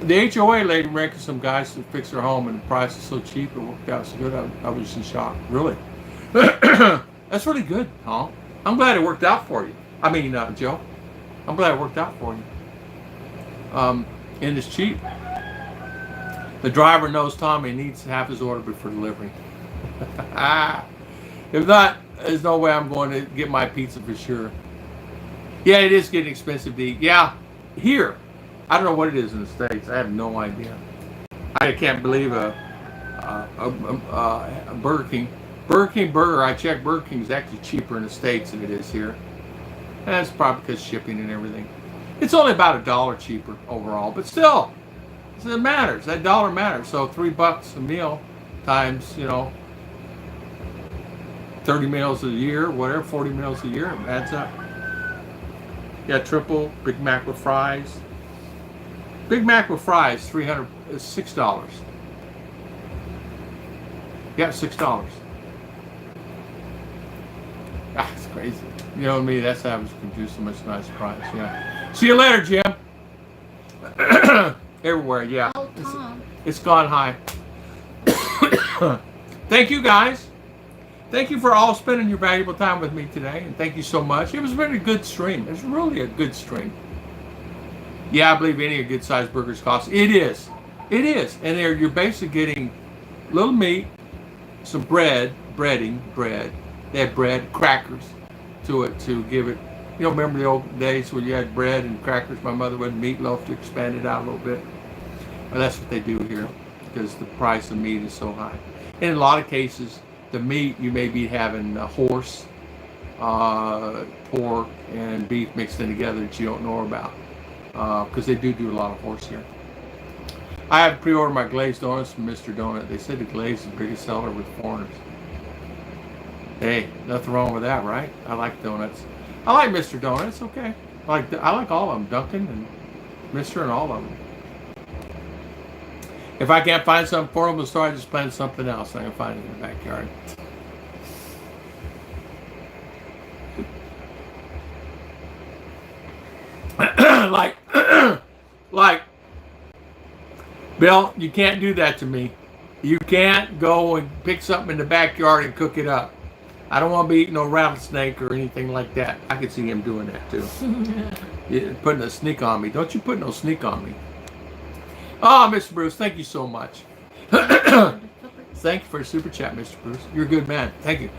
The HOA lady rented some guys to fix their home, and the price is so cheap. It worked out so good. I was in shock. Really. That's really good, huh? I'm glad it worked out for you. I mean, Joe. I'm glad it worked out for you. And it's cheap. The driver knows Tommy needs to have his order before delivery. If not, there's no way I'm going to get my pizza for sure. Yeah, it is getting expensive to eat. Yeah, here. I don't know what it is in the States. I have no idea. I can't believe a Burger King. Burger King burger, I checked, Burger King is actually cheaper in the States than it is here. And that's probably because shipping and everything. It's only about $1 cheaper overall, but still, it matters. That dollar matters. So $3 a meal times, 30 meals a year, whatever, 40 meals a year, it adds up. Yeah, triple Big Mac with fries. Big Mac with fries, $6. Yeah, $6. Ah, it's crazy. You know me, that's how I was confused so much nice price. Yeah. See you later, Jim. Everywhere, yeah. It's gone high. Thank you, guys. Thank you for all spending your valuable time with me today, and thank you so much. It was a very good stream. It's really a good stream. Yeah, I believe any good-sized burgers cost. It is. It is. And you're basically getting little meat, some bread. They had bread, crackers to it to give it. Remember the old days when you had bread and crackers? My mother would meatloaf to expand it out a little bit. Well, that's what they do here because the price of meat is so high. And in a lot of cases, the meat, you may be having horse, pork, and beef mixed in together that you don't know about because they do a lot of horse here. I have pre-ordered my glazed donuts from Mr. Donut. They said the glaze is the biggest seller with foreigners. Hey, nothing wrong with that, right? I like donuts. I like Mr. Donuts, okay. I like all of them, Dunkin' and Mr. and all of them. If I can't find something for them in the store, I just plant something else I can find it in the backyard. like, Bill, you can't do that to me. You can't go and pick something in the backyard and cook it up. I don't want to be eating no rattlesnake or anything like that. I could see him doing that too. Yeah, putting a sneak on me. Don't you put no sneak on me. Oh, Mr. Bruce, thank you so much. Thank you for the super chat, Mr. Bruce. You're a good man. Thank you.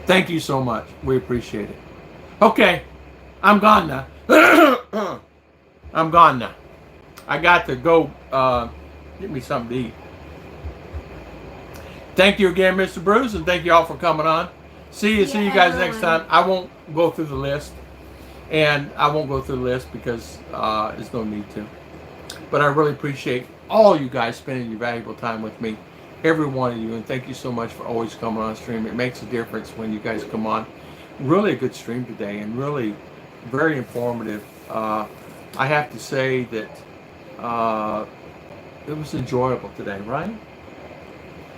Thank you so much. We appreciate it. Okay, I'm gone now. I'm gone now. I got to go get me something to eat. Thank you again, Mr. Bruce, and thank you all for coming on. See you guys next everyone. time. I won't go through the list, and I won't go through the list because there's no need to. But I really appreciate all you guys spending your valuable time with me, every one of you, and thank you so much for always coming on stream. It makes a difference when you guys come on. Really a good stream today, and really very informative. I have to say that it was enjoyable today, right?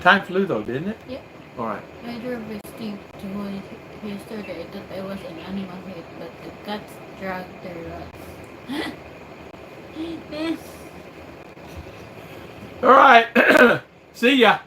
Time flew though, didn't it? Yep. All right. I drove with Steve to yesterday. I thought I was an animal hit, but the cats dragged their rats. All right. See ya.